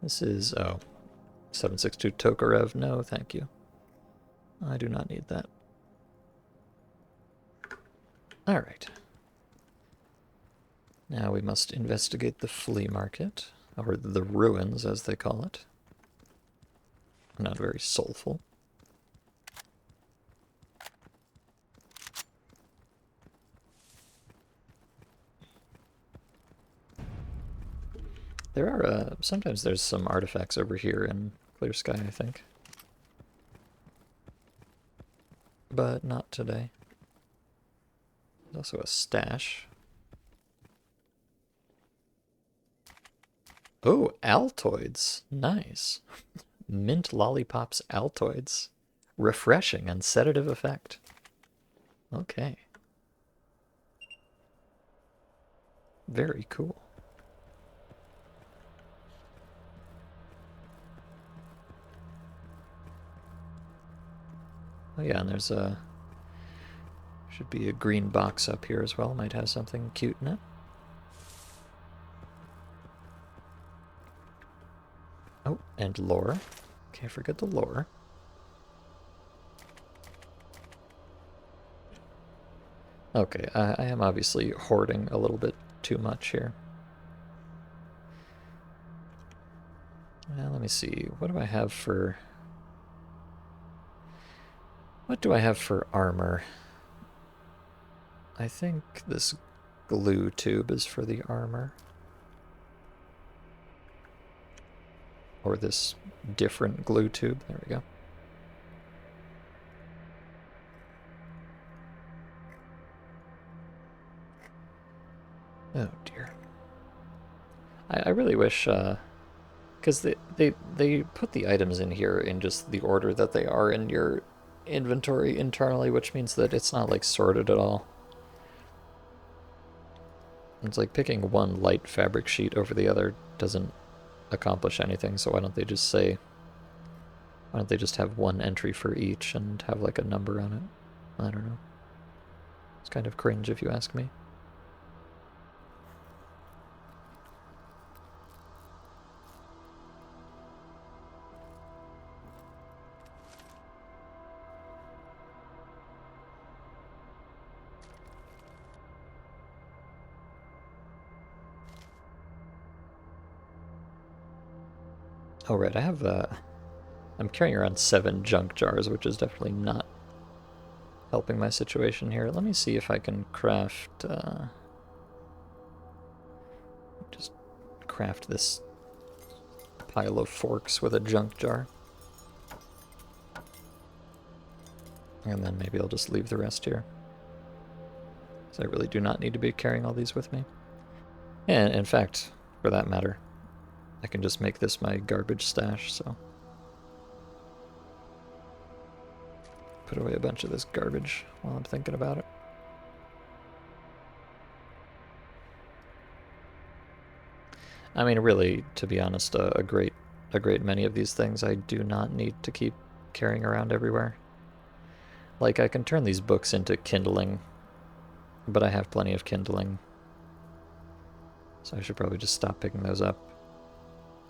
This is, oh, 762 Tokarev. No, thank you. I do not need that. Alright. Now we must investigate the flea market, or the ruins as they call it. Not very soulful. There are, sometimes there's some artifacts over here in Clear Sky, I think. But not today. There's also a stash. Oh, Altoids. Nice. Mint Lollipops Altoids. Refreshing and sedative effect. Okay. Very cool. Oh yeah, and there's a... should be a green box up here as well. Might have something cute in it. Oh, and lore. Can't forget the lore. Okay, I am obviously hoarding a little bit too much here. Let me see. What do I have for... what do I have for armor? I think this glue tube is for the armor. Or this different glue tube. There we go. Oh dear. I really wish, because they put the items in here in just the order that they are in your inventory internally, which means that it's not like sorted at all. It's like picking one light fabric sheet over the other doesn't accomplish anything, so why don't they just say, why don't they just have one entry for each and have like a number on it? I don't know. It's kind of cringe if you ask me. Oh right, I have I'm carrying around 7 junk jars, which is definitely not helping my situation here. Let me see if I can craft, just craft this pile of forks with a junk jar. And then maybe I'll just leave the rest here. So I really do not need to be carrying all these with me. And in fact, for that matter, I can just make this my garbage stash, so... put away a bunch of this garbage while I'm thinking about it. I mean, really, to be honest, a great many of these things I do not need to keep carrying around everywhere. Like, I can turn these books into kindling, but I have plenty of kindling, so I should probably just stop picking those up.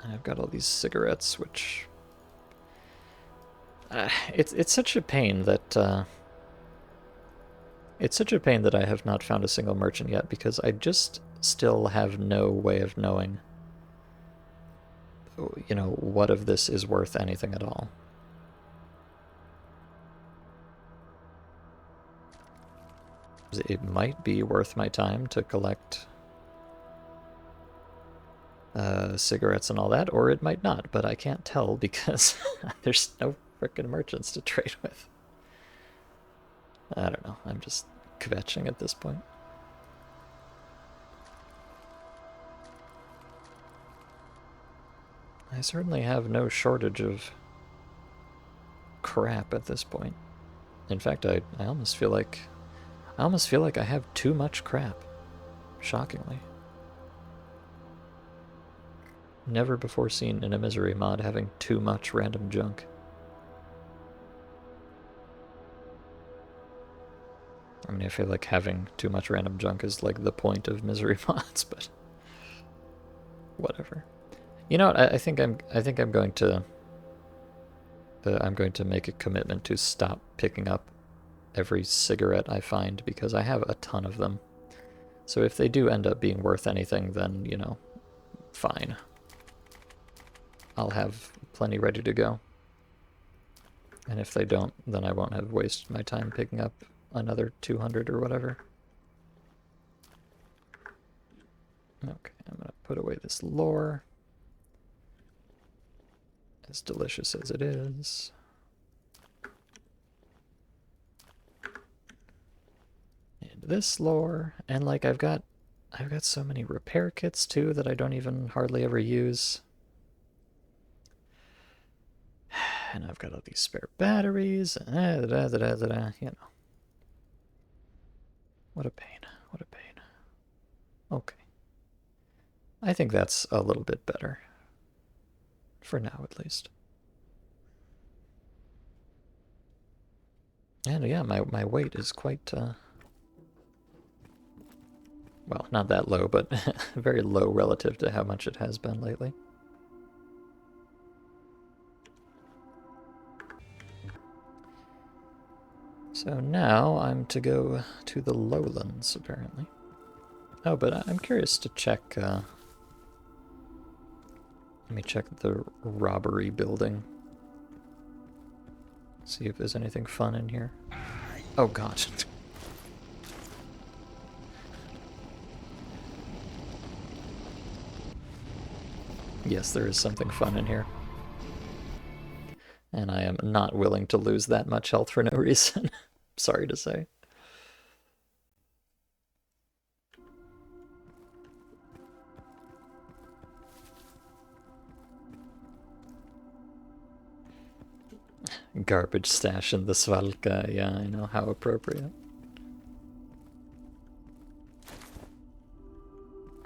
And I've got all these cigarettes, which... it's such a pain that... it's such a pain that I have not found a single merchant yet, because I just still have no way of knowing, you know, what of this is worth anything at all. It might be worth my time to collect cigarettes and all that, or it might not, but I can't tell because there's no frickin' merchants to trade with. I don't know, I'm just kvetching at this point. I certainly have no shortage of crap at this point. In fact, I almost feel like I have too much crap. Shockingly. Never before seen in a Misery mod having too much random junk. I mean, I feel like having too much random junk is like the point of Misery mods, but whatever. You know what? I think I'm going to make a commitment to stop picking up every cigarette I find, because I have a ton of them. So if they do end up being worth anything, then, you know, fine. I'll have plenty ready to go. And if they don't, then I won't have wasted my time picking up another 200 or whatever. Okay, I'm gonna put away this lore. As delicious as it is. And this lore, and like I've got so many repair kits too that I don't even hardly ever use. And I've got all these spare batteries, you know. What a pain, what a pain. Okay. I think that's a little bit better. For now, at least. And yeah, my weight is quite, well, not that low, but very low relative to how much it has been lately. So now I'm to go to the lowlands, apparently. Oh, but I'm curious to check, let me check the robbery building. See if there's anything fun in here. Oh god. Yes, there is something fun in here. And I am not willing to lose that much health for no reason. Sorry to say. Garbage stash in the Svalka, yeah, I know, how appropriate.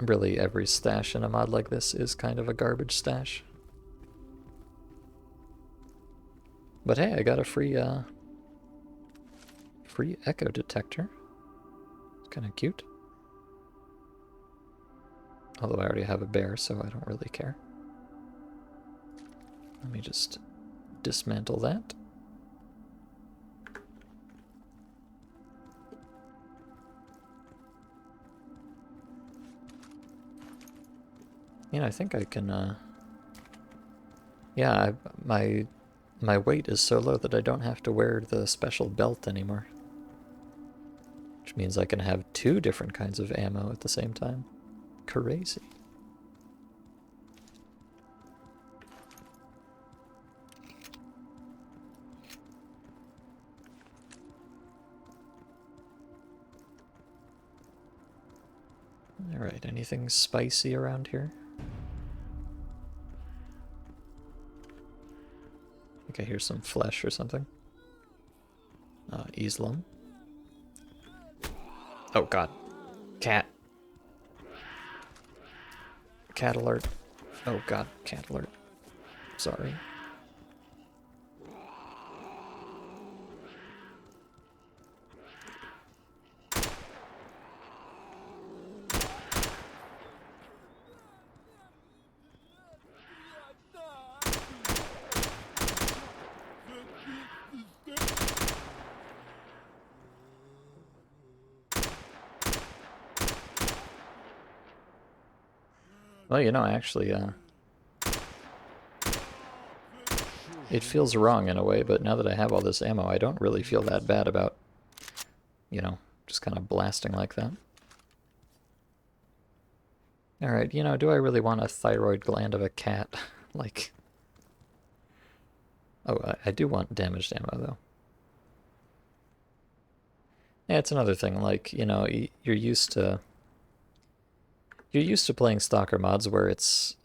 Really, every stash in a mod like this is kind of a garbage stash. But hey, I got a free echo detector. It's kind of cute. Although I already have a bear, so I don't really care. Let me just dismantle that. Yeah, I think I can, yeah, my weight is so low that I don't have to wear the special belt anymore. Which means I can have 2 different kinds of ammo at the same time. Crazy. Alright, anything spicy around here? I think I hear some flesh or something. Islam. Oh god. Cat. Cat alert. Oh god, cat alert. Sorry. Well, you know, actually, it feels wrong in a way, but now that I have all this ammo, I don't really feel that bad about, you know, just kind of blasting like that. Alright, you know, do I really want a thyroid gland of a cat? Like... Oh, I do want damaged ammo, though. Yeah, it's another thing, like, you know, you're used to playing stalker mods where it's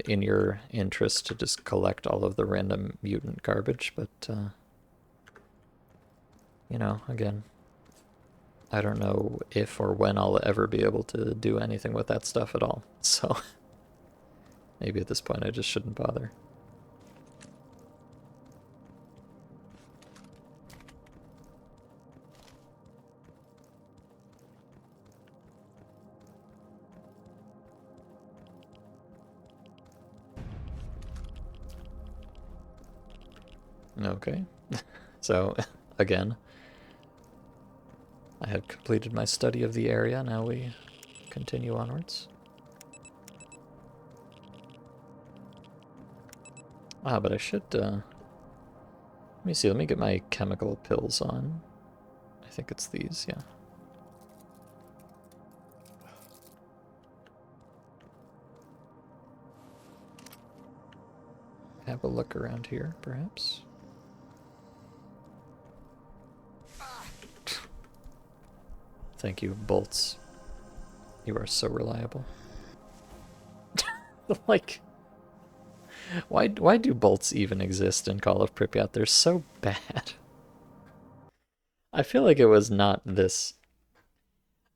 in your interest to just collect all of the random mutant garbage, but you know, again, I don't know if or when I'll ever be able to do anything with that stuff at all, so maybe at this point I just shouldn't bother. Okay, so again, I had completed my study of the area, now we continue onwards. Ah, but I should, let me see, let me get my chemical pills on. I think it's these, yeah. have a look around here, perhaps. Thank you, bolts. You are so reliable. Like, why do bolts even exist in Call of Pripyat? They're so bad. I feel like it was not this.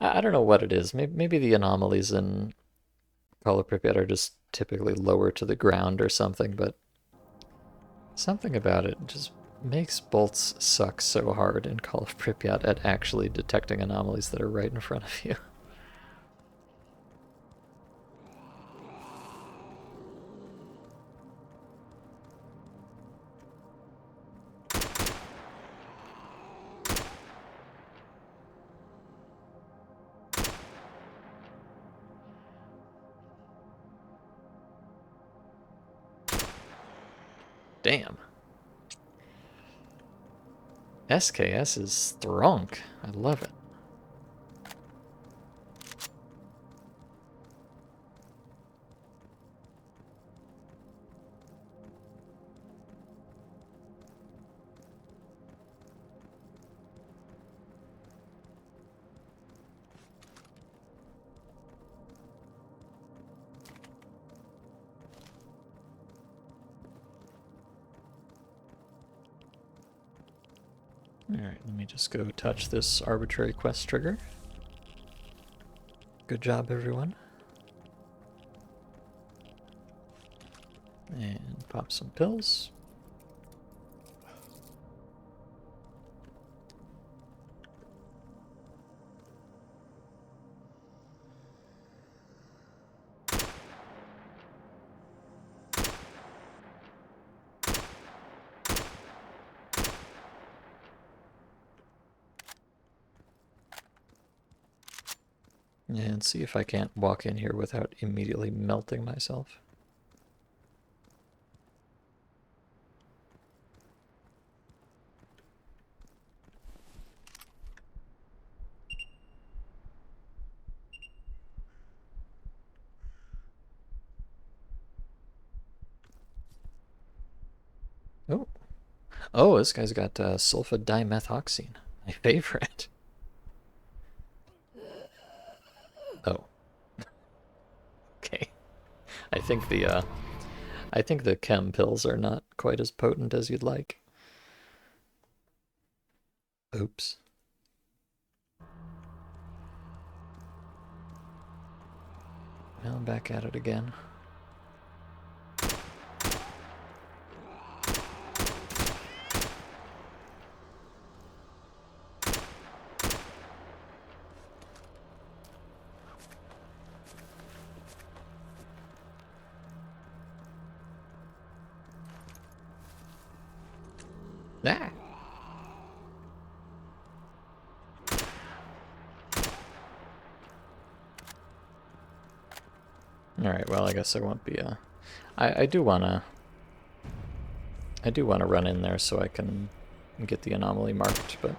I don't know what it is. Maybe the anomalies in Call of Pripyat are just typically lower to the ground or something, but something about it just makes bolts suck so hard in Call of Pripyat at actually detecting anomalies that are right in front of you. Damn. SKS is thronk. I love it. Alright, let me just go touch this arbitrary quest trigger. Good job, everyone. And pop some pills. And see if I can't walk in here without immediately melting myself. Oh. Oh, this guy's got sulfadimethoxine. My favorite. Oh. Okay. I think the chem pills are not quite as potent as you'd like. Oops. Now I'm back at it again. Ah! Alright, well I guess I won't be I do wanna run in there so I can get the anomaly marked, but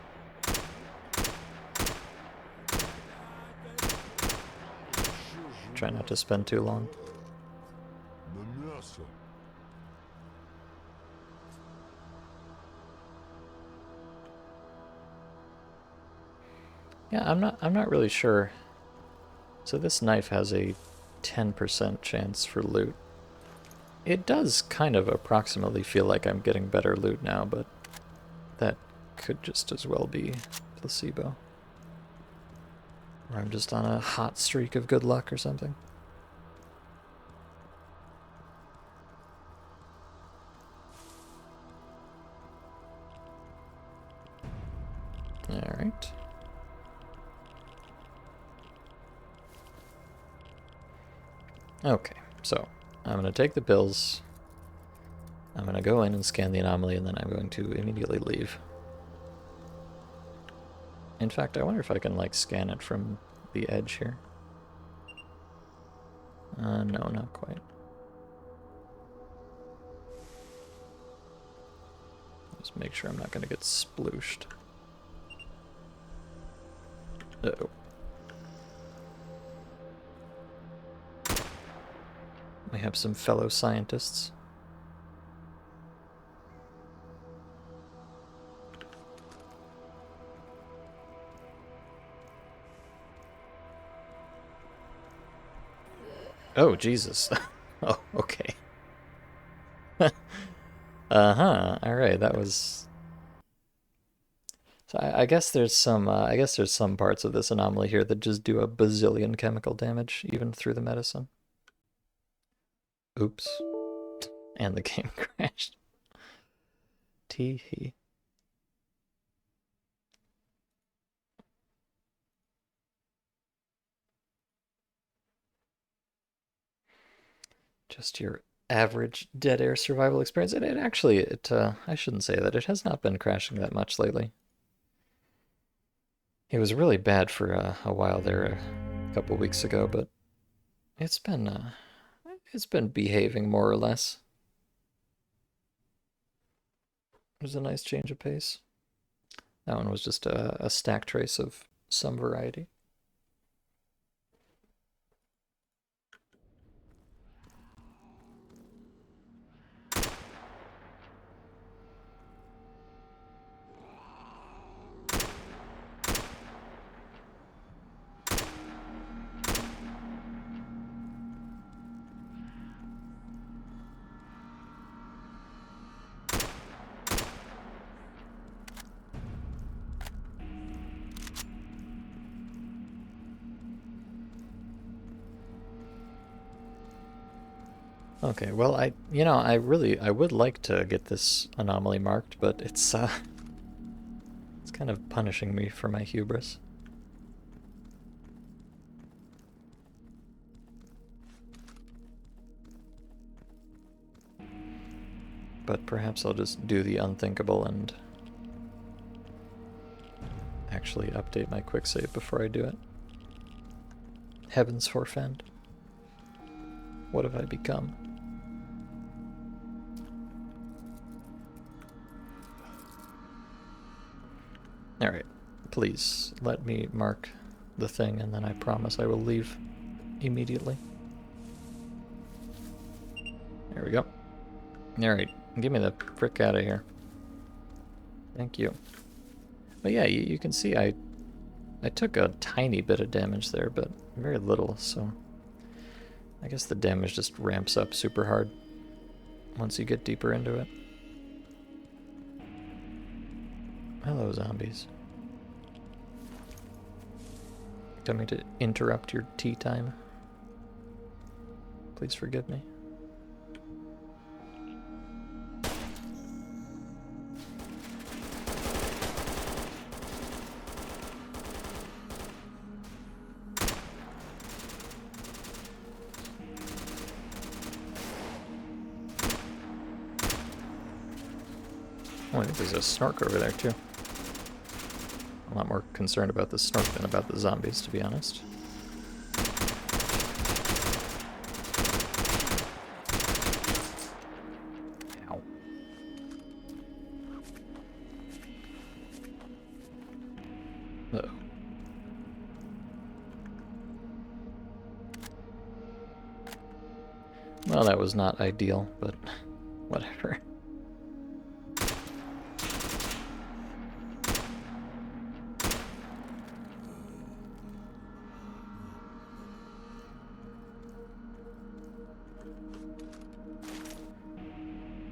try not to spend too long. Yeah, I'm not really sure. So this knife has a 10% chance for loot. It does kind of approximately feel like I'm getting better loot now, but that could just as well be placebo. Or I'm just on a hot streak of good luck or something. Alright. Okay, so I'm going to take the pills. I'm going to go in and scan the anomaly, and then I'm going to immediately leave. In fact, I wonder if I can, like, scan it from the edge here. No, not quite. Just make sure I'm not going to get splooshed. Uh-oh. We have some fellow scientists. Oh, Jesus. Oh, okay. Uh-huh. All right, that was... So I guess there's some I guess there's some parts of this anomaly here that just do a bazillion chemical damage even through the medicine. Oops. And the game crashed. Tee. Just your average dead air survival experience. And it actually, I shouldn't say that. It has not been crashing that much lately. It was really bad for a while there a couple weeks ago, but it's been uh, it's been behaving more or less. It was a nice change of pace. That one was just a stack trace of some variety. Okay, well, I would like to get this anomaly marked, but it's kind of punishing me for my hubris. But perhaps I'll just do the unthinkable and actually update my quick save before I do it. Heavens forfend. What have I become? Alright, please let me mark the thing and then I promise I will leave immediately. There we go. Alright, get me the frick out of here. Thank you. But yeah, you can see I took a tiny bit of damage there, but very little, so I guess the damage just ramps up super hard once you get deeper into it. Hello, zombies. Coming to interrupt your tea time. Please forgive me. Oh, I think there's a snork over there, too. I'm a lot more concerned about the snork than about the zombies, to be honest. Ow. Uh-oh. Well, that was not ideal, but whatever.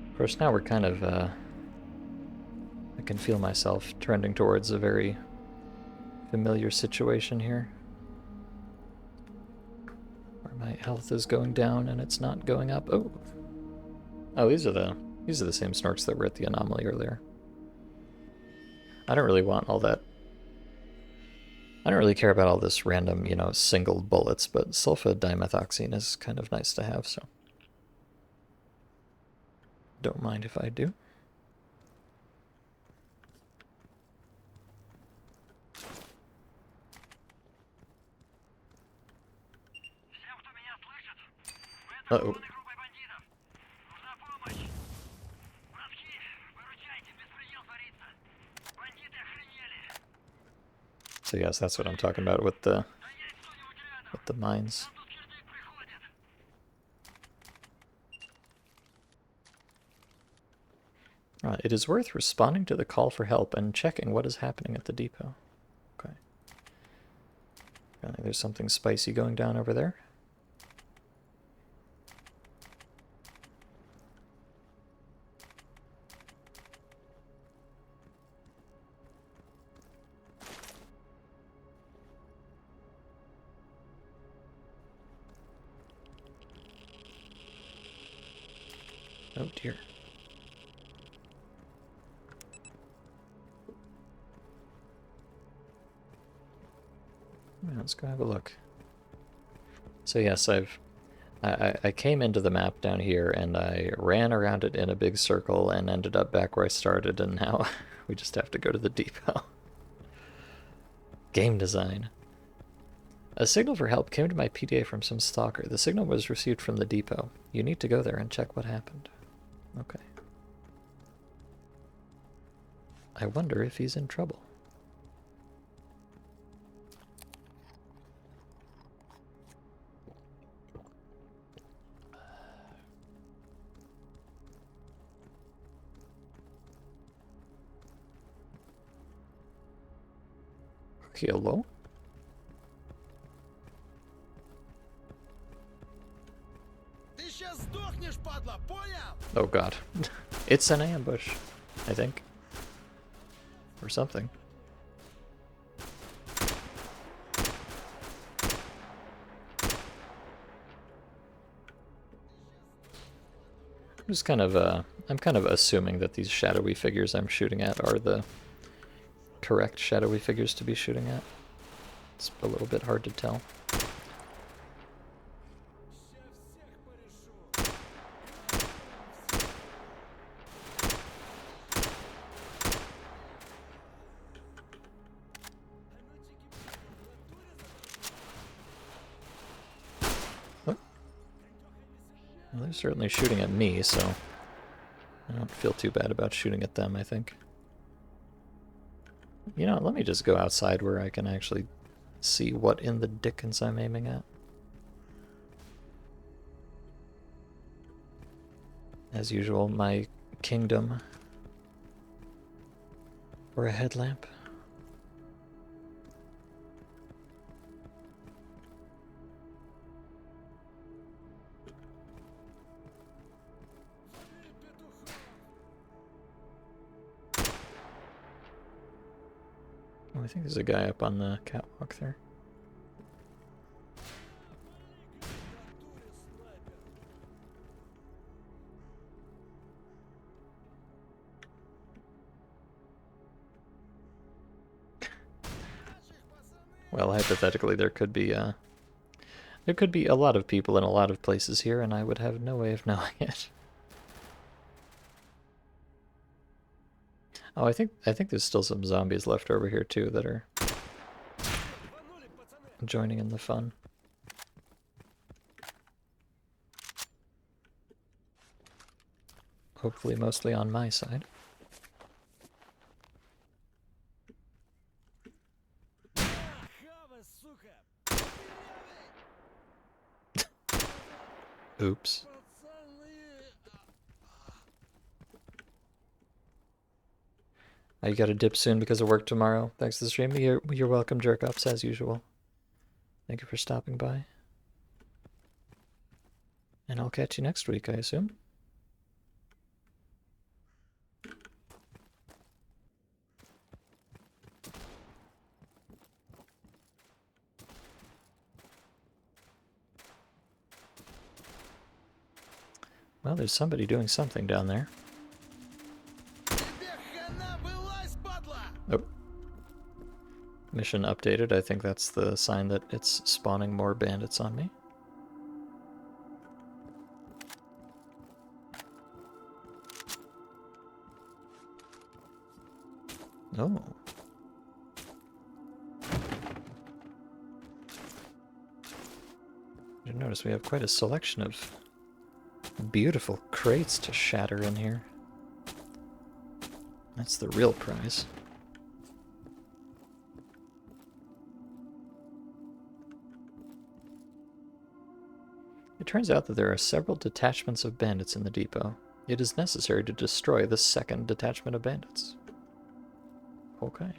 Of course, now we're kind of, I can feel myself trending towards a very familiar situation here. Where my health is going down and it's not going up. Oh! Oh, these are the same snorks that were at the anomaly earlier. I don't really want all that. I don't really care about all this random, single bullets, but sulfa-dimethoxine is kind of nice to have, so don't mind if I do. Uh-oh. So yes, that's what I'm talking about with the mines. It is worth responding to the call for help and checking what is happening at the depot. Okay. There's something spicy going down over there. Oh dear. Let's go have a look. So yes, I came into the map down here and I ran around it in a big circle and ended up back where I started, and now we just have to go to the depot. Game design. A signal for help came to my PDA from some stalker. The signal was received from the depot. You need to go there and check what happened. Okay. I wonder if he's in trouble. Hello? Oh god. It's an ambush, I think. Or something. I'm kind of assuming that these shadowy figures I'm shooting at are the correct shadowy figures to be shooting at. It's a little bit hard to tell. Well, they're certainly shooting at me, so I don't feel too bad about shooting at them, I think. You know, let me just go outside where I can actually see what in the dickens I'm aiming at. As usual, my kingdom. Or a headlamp. Oh, I think there's a guy up on the catwalk there. Well, hypothetically, there could be a lot of people in a lot of places here, and I would have no way of knowing it. Oh, I think there's still some zombies left over here too that are joining in the fun. Hopefully mostly on my side. Oops. You gotta dip soon because of work tomorrow. Thanks to the stream. You're welcome, jerk-ups, as usual. Thank you for stopping by. And I'll catch you next week, I assume. Well, there's somebody doing something down there. Oh. Mission updated. I think that's the sign that it's spawning more bandits on me. Oh. You notice we have quite a selection of beautiful crates to shatter in here. That's the real prize. It turns out that there are several detachments of bandits in the depot. It is necessary to destroy the second detachment of bandits. Okay.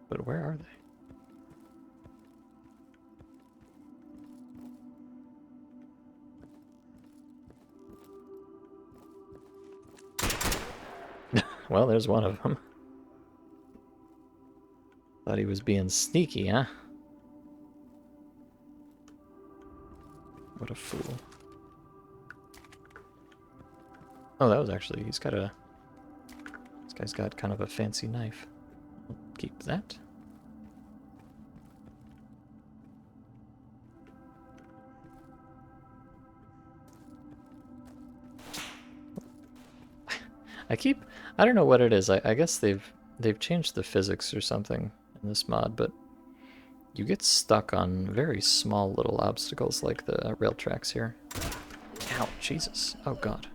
But where are they? Well, there's one of them. Thought he was being sneaky, huh? What a fool. Oh, that was actually, he's got a, this guy's got kind of a fancy knife. I'll keep that. I don't know what it is. I guess they've changed the physics or something in this mod, but you get stuck on very small little obstacles like the rail tracks here. Ow, Jesus. Oh god.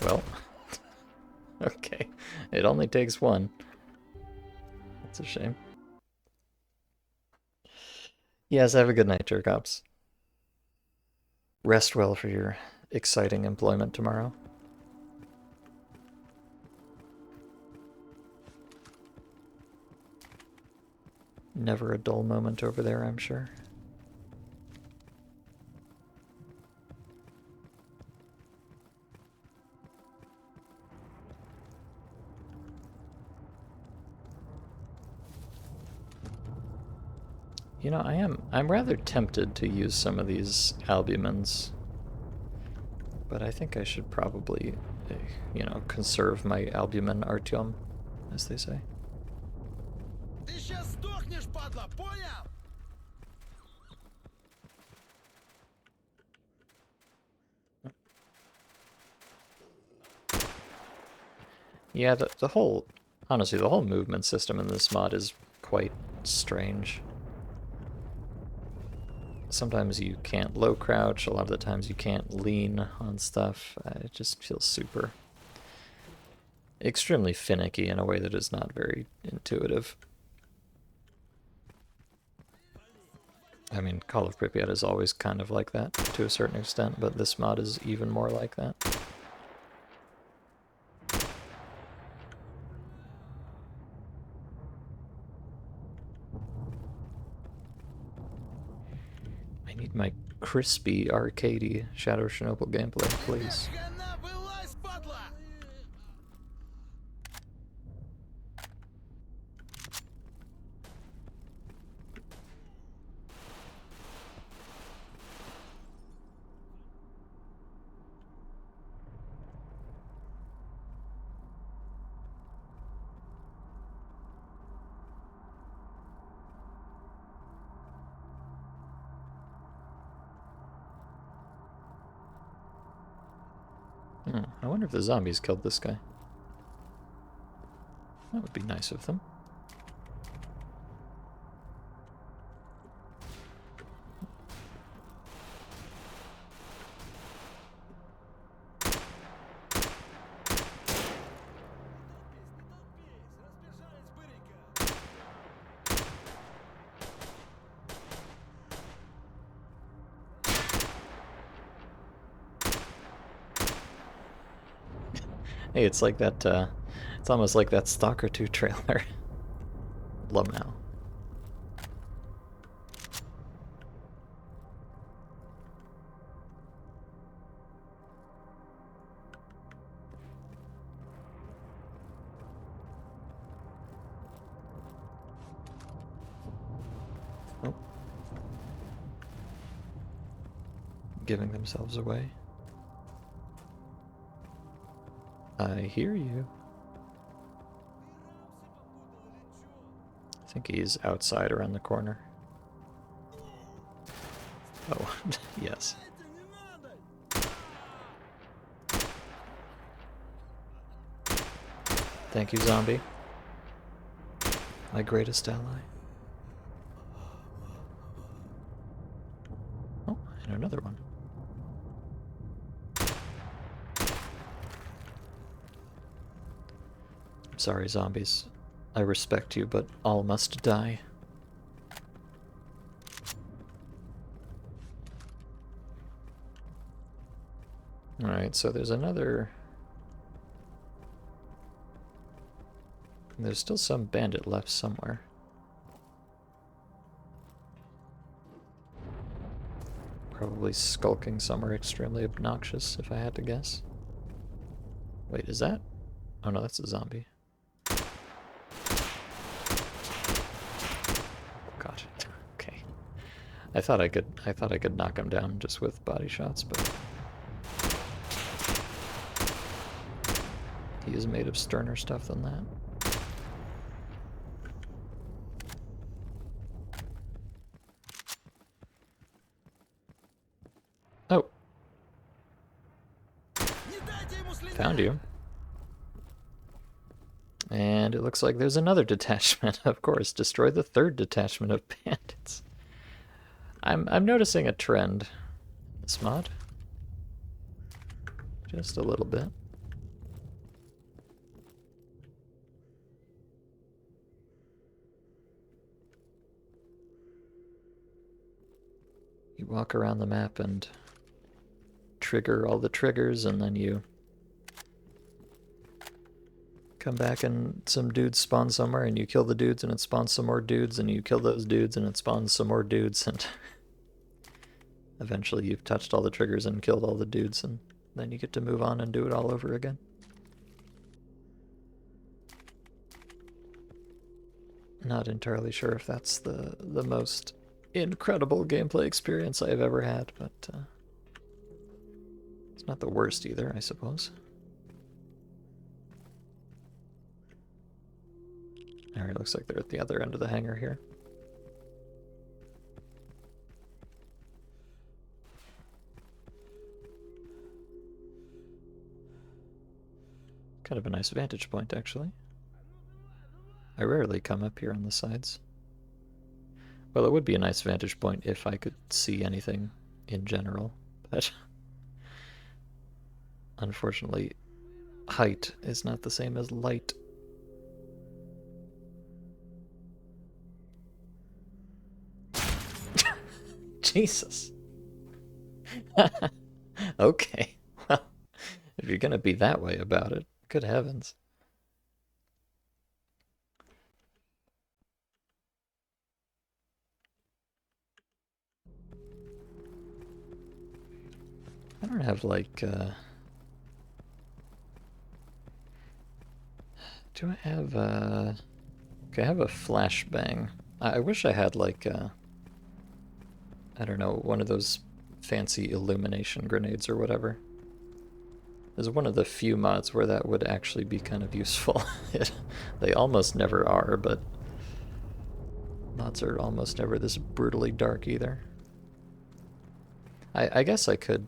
Well, okay. It only takes one. That's a shame. Yes, have a good night, Jerkops. Rest well for your exciting employment tomorrow. Never a dull moment over there, I'm sure. You know, I'm rather tempted to use some of these albumins, but I think I should probably, you know, conserve my albumin Artyom, as they say. Yeah, the whole, honestly, the whole movement system in this mod is quite strange. Sometimes you can't low crouch, a lot of the times you can't lean on stuff. It just feels super extremely finicky in a way that is not very intuitive. I mean, Call of Pripyat is always kind of like that to a certain extent, but this mod is even more like that. I need my crispy, arcadey Shadow Chernobyl gameplay, please. I wonder if the zombies killed this guy. That would be nice of them. Hey, it's like that, it's almost like that Stalker 2 trailer. Lumau. Oh. Giving themselves away. I hear you. I think he's outside around the corner. Oh, yes. Thank you, zombie. My greatest ally. Oh, and another one. Sorry, zombies. I respect you, but all must die. Alright, so there's another... There's still some bandit left somewhere. Probably skulking somewhere extremely obnoxious, if I had to guess. Wait, is that? Oh no, that's a zombie. God. Okay. I thought I could knock him down just with body shots, but he is made of sterner stuff than that. Oh. Found you. And it looks like there's another detachment. Of course, destroy the third detachment of bandits. I'm noticing a trend in this mod. Just a little bit. You walk around the map and trigger all the triggers, and then you come back and some dudes spawn somewhere, and you kill the dudes, and it spawns some more dudes, and you kill those dudes, and it spawns some more dudes, and eventually you've touched all the triggers and killed all the dudes, and then you get to move on and do it all over again. Not entirely sure if that's the most incredible gameplay experience I've ever had, but it's not the worst either, I suppose. Alright, looks like they're at the other end of the hangar here. Kind of a nice vantage point, actually. I rarely come up here on the sides. Well, it would be a nice vantage point if I could see anything in general, but unfortunately, height is not the same as light. Jesus. Okay, well, if you're gonna be that way about it, good heavens. I don't have, like, do I have, okay, I have a flashbang. I wish I had, like, I don't know, one of those fancy illumination grenades or whatever. There's one of the few mods where that would actually be kind of useful. They almost never are, but mods are almost never this brutally dark either. I guess I could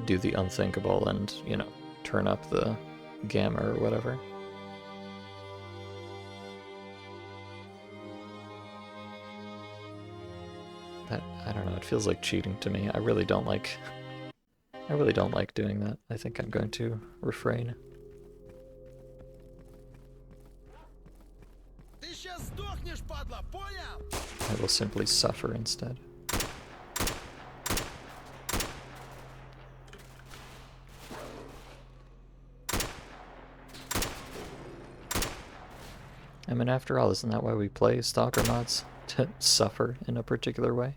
do the unthinkable and, you know, turn up the gamma or whatever. That, I don't know, it feels like cheating to me. I really don't like doing that. I think I'm going to refrain. I will simply suffer instead. I mean, after all, isn't that why we play Stalker mods? To suffer in a particular way?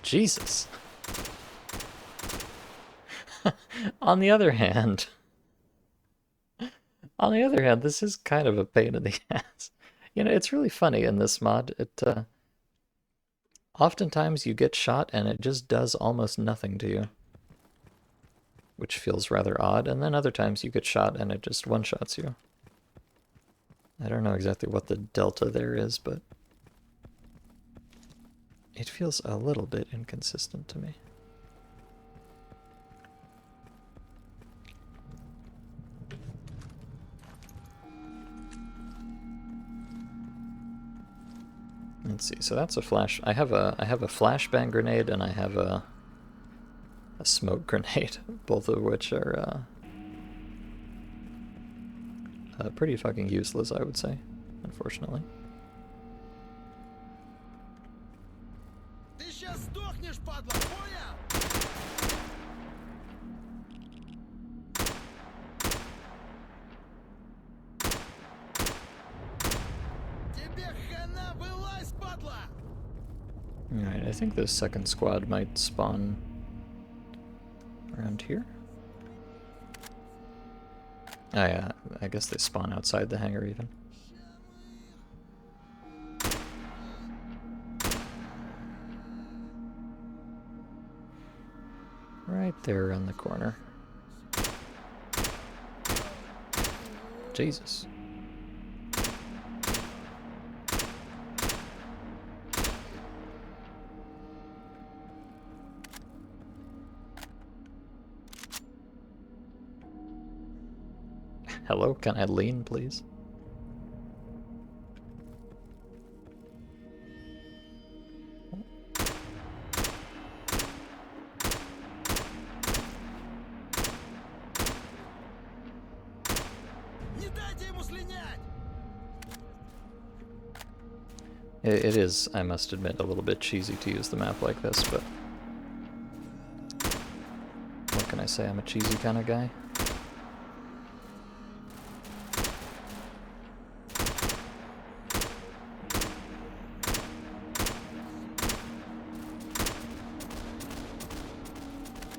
Jesus. On the other hand, this is kind of a pain in the ass. You know, it's really funny in this mod. Oftentimes you get shot and it just does almost nothing to you, which feels rather odd, and then other times you get shot and it just one-shots you. I don't know exactly what the delta there is, but it feels a little bit inconsistent to me. Let's see. So that's a flash. I have a flashbang grenade and I have a smoke grenade, both of which are pretty fucking useless, I would say, unfortunately. Alright, I think the second squad might spawn around here. Oh yeah, I guess they spawn outside the hangar even. Right there around the corner. Jesus. Hello, can I lean, please? It is, I must admit, a little bit cheesy to use the map like this, but what can I say? I'm a cheesy kind of guy.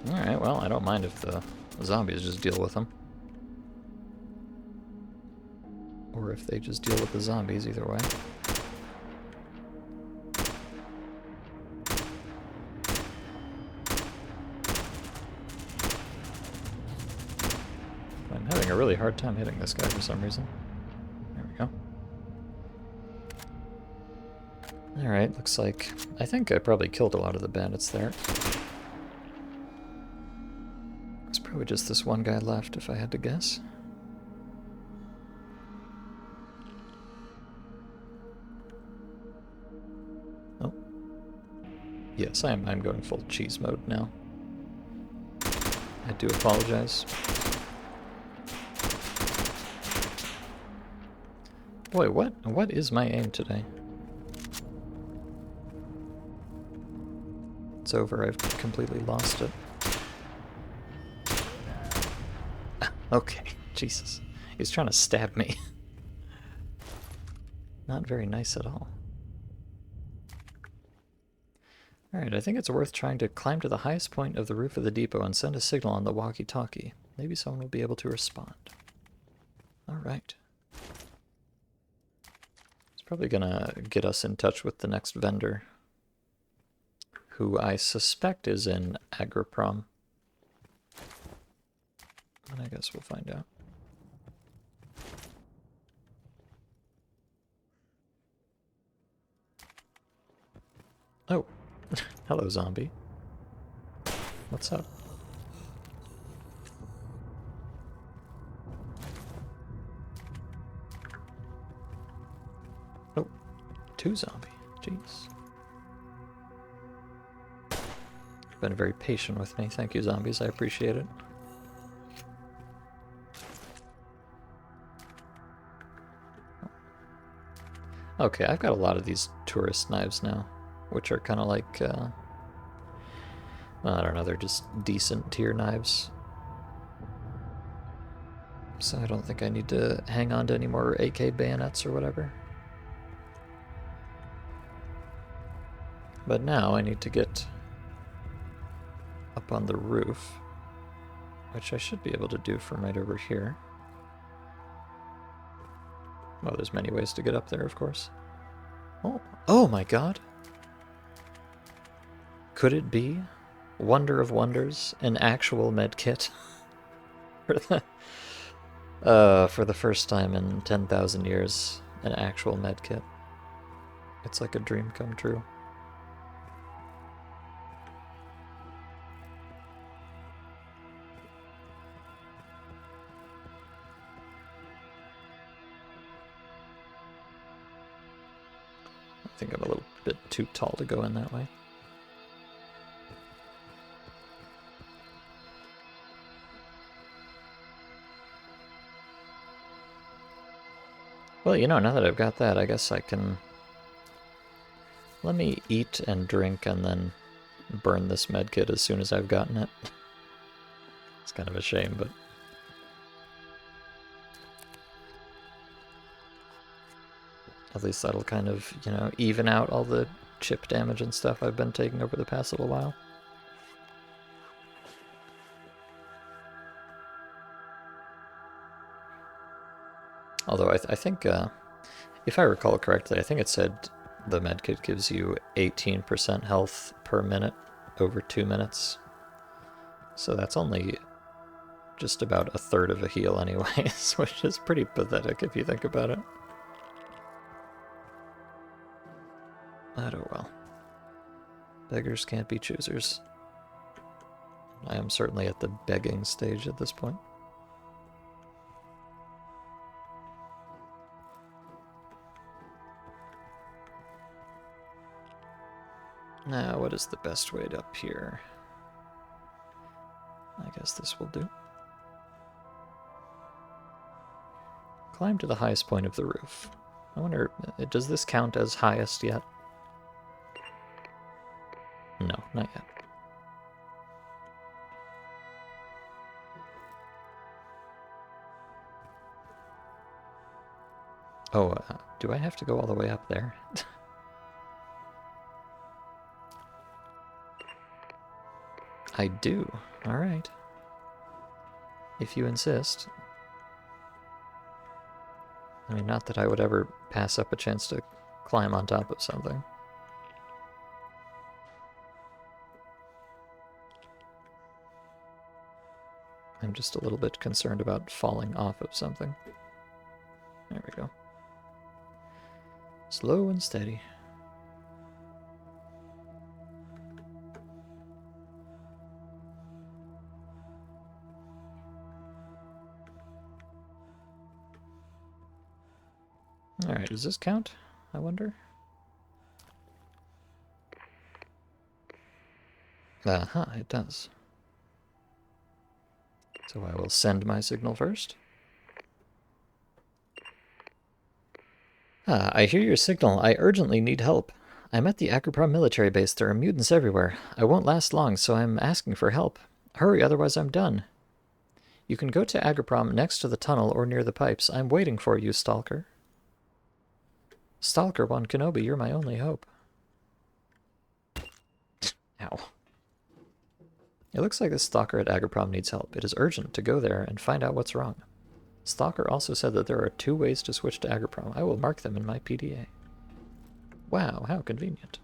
Alright, well, I don't mind if the zombies just deal with them. Or if they just deal with the zombies, either way. I'm having a really hard time hitting this guy for some reason. There we go. Alright, looks like... I think I probably killed a lot of the bandits there. There's probably just this one guy left, if I had to guess. Oh. Yes, I'm going full cheese mode now. I do apologize. Boy, what is my aim today? It's over, I've completely lost it. Okay, Jesus. He's trying to stab me. Not very nice at all. Alright, I think it's worth trying to climb to the highest point of the roof of the depot and send a signal on the walkie-talkie. Maybe someone will be able to respond. Alright. It's probably gonna get us in touch with the next vendor, who I suspect is in Agriprom. And I guess we'll find out. Oh, hello, zombie. What's up? Oh, two zombie. Jeez. You've been very patient with me. Thank you, zombies. I appreciate it. Okay, I've got a lot of these tourist knives now, which are kind of like, well, I don't know, they're just decent tier knives. So I don't think I need to hang on to any more AK bayonets or whatever. But now I need to get up on the roof, which I should be able to do from right over here. Well, there's many ways to get up there, of course. Oh, oh my god! Could it be, wonder of wonders, an actual medkit? For the first time in 10,000 years, an actual medkit. It's like a dream come true. I think I'm a little bit too tall to go in that way. Well, you know, now that I've got that, I guess I can... Let me eat and drink and then burn this medkit as soon as I've gotten it. It's kind of a shame, but... At least that'll kind of, you know, even out all the chip damage and stuff I've been taking over the past little while. Although I think, if I recall correctly, I think it said the medkit gives you 18% health per minute over 2 minutes. So that's only just about a third of a heal anyways, which is pretty pathetic if you think about it. But oh well. Beggars can't be choosers. I am certainly at the begging stage at this point. Now, what is the best way up here? I guess this will do. Climb to the highest point of the roof. I wonder, does this count as highest yet? No, not yet. Oh, do I have to go all the way up there? I do. Alright. If you insist. I mean, not that I would ever pass up a chance to climb on top of something. I'm just a little bit concerned about falling off of something. There we go. Slow and steady. Alright, does this count? I wonder? Uh-huh, it does. So I will send my signal first. Ah, I hear your signal. I urgently need help. I'm at the Agroprom military base. There are mutants everywhere. I won't last long, so I'm asking for help. Hurry, otherwise I'm done. You can go to Agroprom next to the tunnel or near the pipes. I'm waiting for you, Stalker. Stalker 1 Kenobi, you're my only hope. Ow. It looks like the Stalker at Agroprom needs help. It is urgent to go there and find out what's wrong. Stalker also said that there are 2 ways to switch to Agroprom. I will mark them in my PDA. Wow, how convenient.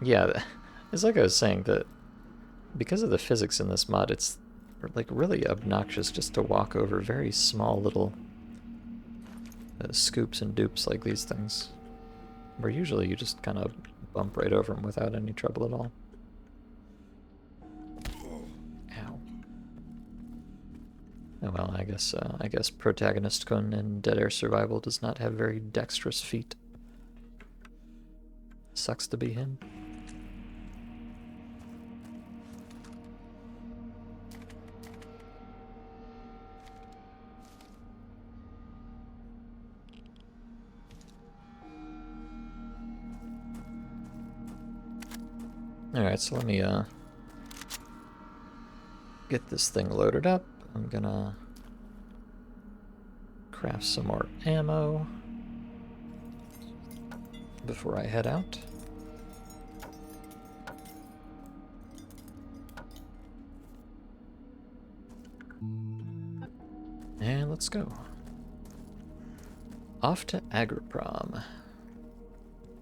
Yeah, it's like I was saying, that because of the physics in this mod, it's like really obnoxious just to walk over very small little scoops and dupes like these things, where usually you just kind of bump right over them without any trouble at all. Ow. Oh well, I guess Protagonist Kun in Dead Air Survival does not have very dexterous feet. Sucks to be him. Alright, so let me get this thing loaded up. I'm gonna craft some more ammo before I head out. And let's go. Off to Agroprom.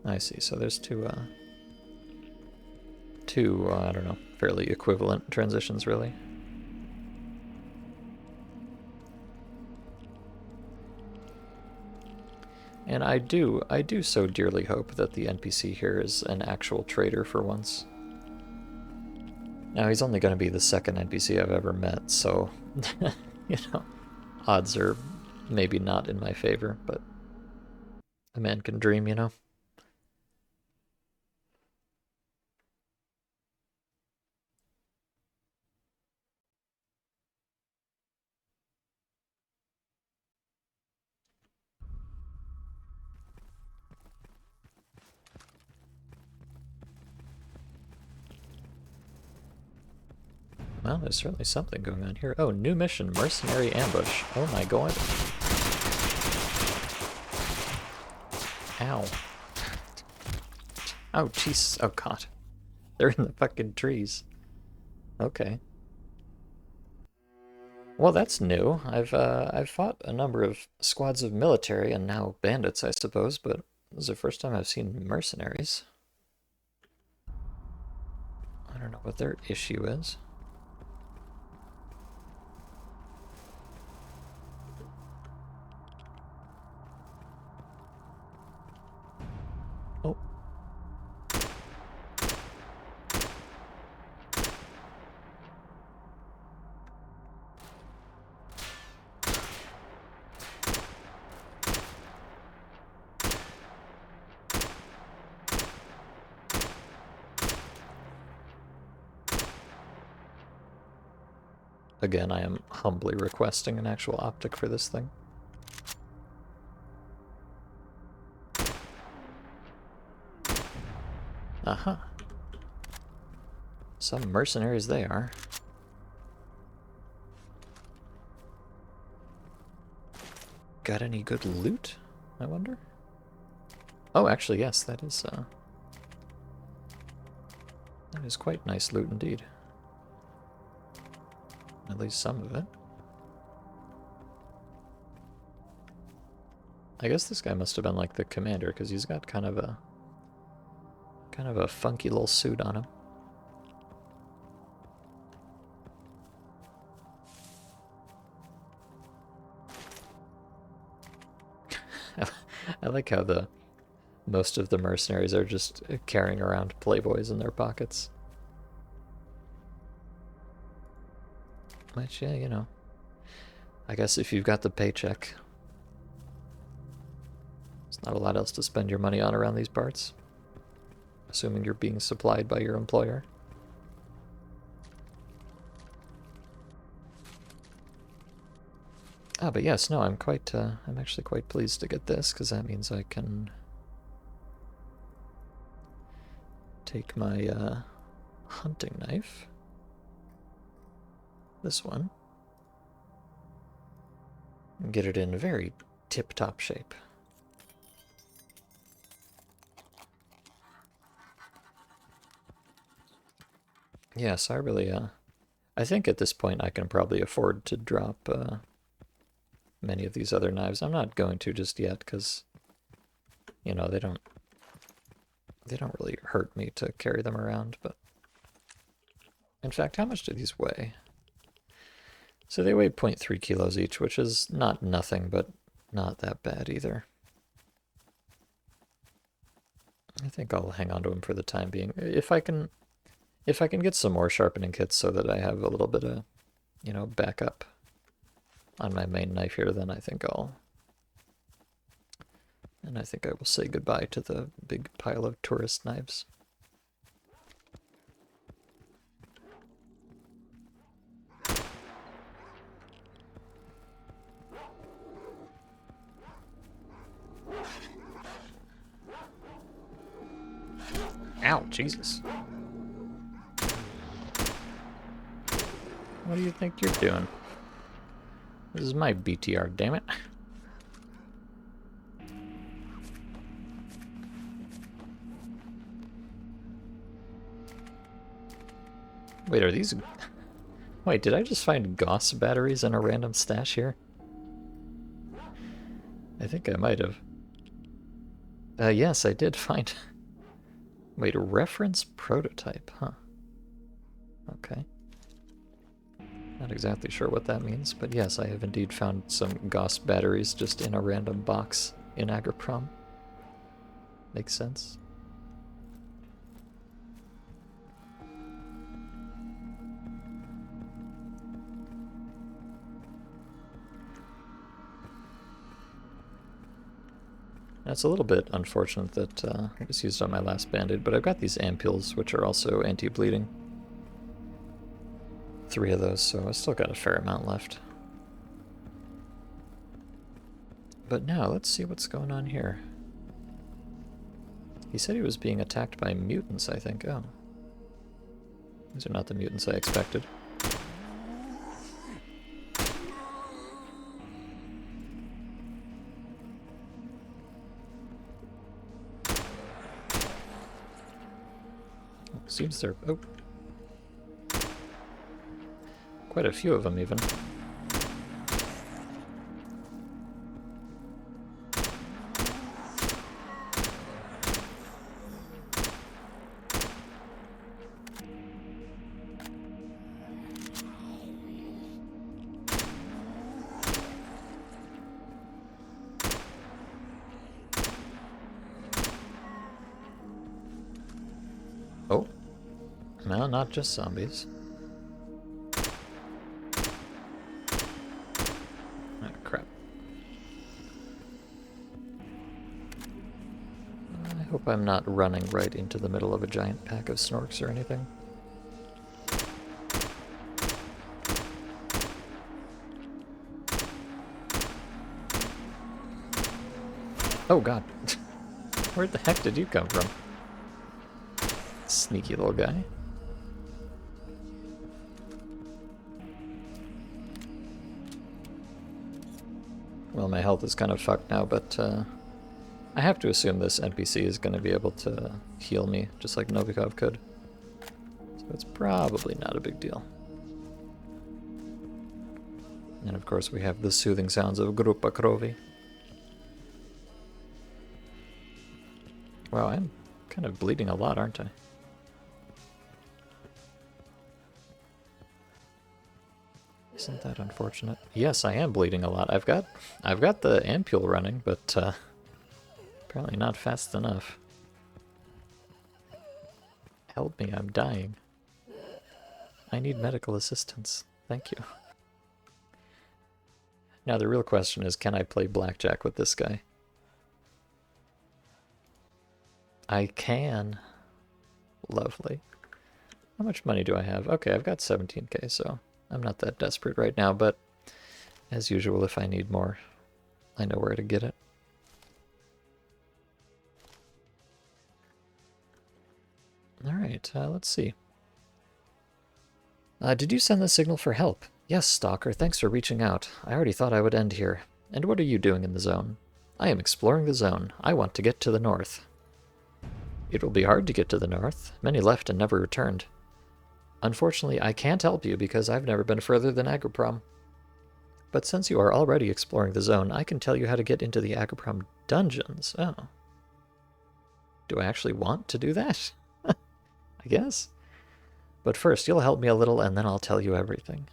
I see, so there's two, I don't know, fairly equivalent transitions, really. And I do so dearly hope that the NPC here is an actual traitor for once. Now, he's only going to be the second NPC I've ever met, so, you know, odds are maybe not in my favor, but a man can dream, you know? Well, there's certainly something going on here. Oh, new mission, Mercenary Ambush. Oh my god. Ow. Oh, jeez. Oh god. They're in the fucking trees. Okay. Well, that's new. I've fought a number of squads of military and now bandits, I suppose, but this is the first time I've seen mercenaries. I don't know what their issue is. Oh. Again, I am humbly requesting an actual optic for this thing. Aha. Some mercenaries they are. Got any good loot, I wonder? Oh, actually, yes, that is quite nice loot indeed. At least some of it. I guess this guy must have been like the commander, because he's got kind of a funky little suit on him. I like how most of the mercenaries are just carrying around Playboys in their pockets. Which, yeah, you know, I guess if you've got the paycheck, there's not a lot else to spend your money on around these parts. Assuming you're being supplied by your employer. Ah, but yes, no, I'm actually quite pleased to get this, because that means I can take my hunting knife, this one, and get it in very tip-top shape. Yes, I really, I think at this point I can probably afford to drop many of these other knives. I'm not going to just yet, because, you know, they don't really hurt me to carry them around, but... In fact, how much do these weigh? So they weigh 0.3 kilos each, which is not nothing, but not that bad either. I think I'll hang on to them for the time being. If I can get some more sharpening kits so that I have a little bit of, you know, backup on my main knife here, then I think I will say goodbye to the big pile of tourist knives. Ow, Jesus. What do you think you're doing? This is my BTR, damn it. Wait, are these... Wait, did I just find Gauss batteries in a random stash here? I think I might have. Yes, I did find... Wait, reference prototype, huh? Okay. Not exactly sure what that means, but yes, I have indeed found some Gauss batteries just in a random box in Agroprom. Makes sense. It's a little bit unfortunate that I just used on my last Band-Aid, but I've got these ampules, which are also anti-bleeding. 3 of those, so I still got a fair amount left. But now, let's see what's going on here. He said he was being attacked by mutants, I think. Oh. These are not the mutants I expected. Seems there... Oh. Quite a few of them, even. Oh. No, not just zombies. Oh, crap. I hope I'm not running right into the middle of a giant pack of snorks or anything. Oh god. Where the heck did you come from? Sneaky little guy. Well, my health is kind of fucked now, but I have to assume this NPC is going to be able to heal me, just like Novikov could. So it's probably not a big deal. And of course we have the soothing sounds of Grupa Krovi. Wow, I'm kind of bleeding a lot, aren't I? Isn't that unfortunate? Yes, I am bleeding a lot. I've got the ampule running, but apparently not fast enough. Help me, I'm dying. I need medical assistance. Thank you. Now the real question is, can I play blackjack with this guy? I can. Lovely. How much money do I have? Okay, I've got 17k, so I'm not that desperate right now, but as usual, if I need more, I know where to get it. Alright, let's see. Did you send the signal for help? Yes, Stalker, thanks for reaching out. I already thought I would end here. And what are you doing in the zone? I am exploring the zone. I want to get to the north. It will be hard to get to the north. Many left and never returned. Unfortunately, I can't help you because I've never been further than Agroprom. But since you are already exploring the zone, I can tell you how to get into the Agroprom dungeons. Oh. Do I actually want to do that? I guess. But first, you'll help me a little and then I'll tell you everything.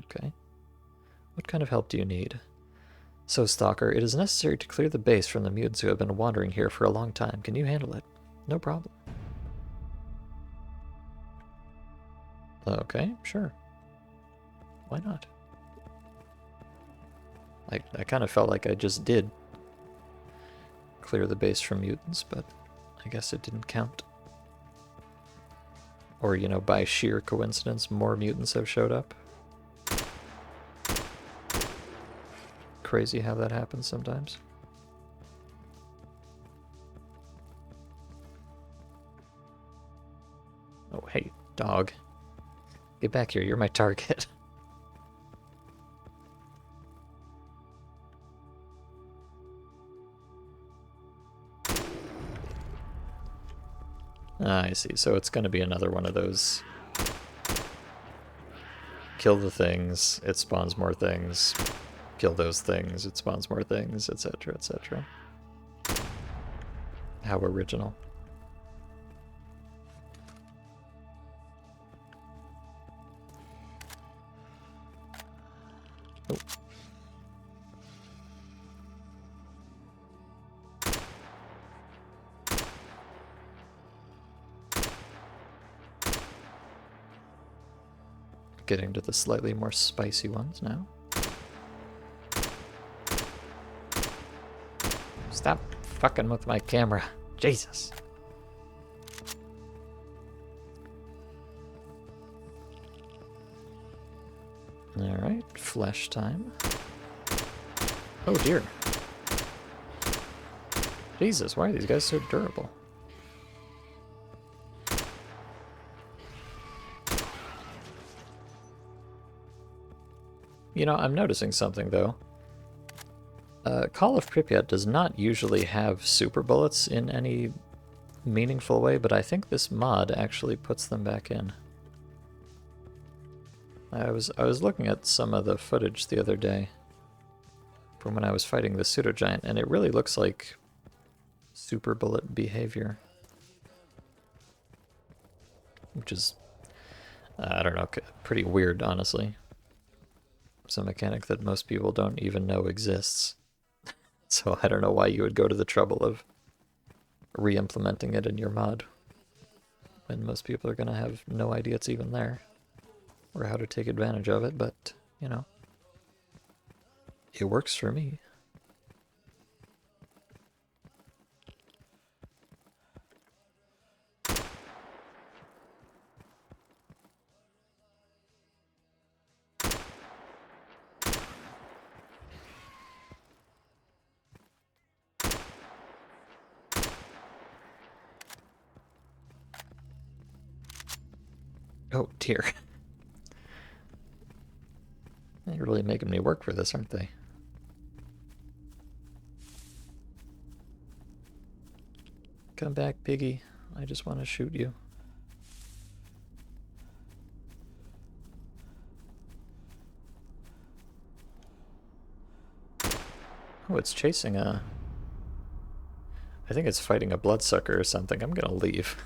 Okay. What kind of help do you need? So, Stalker, it is necessary to clear the base from the mutants who have been wandering here for a long time. Can you handle it? No problem. Okay, sure. Why not? I kind of felt like I just did clear the base from mutants, but I guess it didn't count. Or, you know, by sheer coincidence, more mutants have showed up. Crazy how that happens sometimes. Oh, hey, dog. Get back here, you're my target. Ah, I see, so it's going to be another one of those. Kill the things, it spawns more things. Kill those things, it spawns more things, etc., etc. How original. Oh. Getting to the slightly more spicy ones now. Stop fucking with my camera. Jesus. Alright, flesh time. Oh dear. Jesus, why are these guys so durable? You know, I'm noticing something though. Call of Pripyat does not usually have super bullets in any meaningful way, but I think this mod actually puts them back in. I was looking at some of the footage the other day from when I was fighting the pseudo-giant, and it really looks like super bullet behavior. Which is, I don't know, pretty weird, honestly. It's a mechanic that most people don't even know exists. So I don't know why you would go to the trouble of re-implementing it in your mod when most people are going to have no idea it's even there or how to take advantage of it, but, you know, it works for me. Oh dear. They're really making me work for this, aren't they? Come back, piggy. I just want to shoot you. Oh, it's chasing a... I think it's fighting a bloodsucker or something. I'm gonna leave.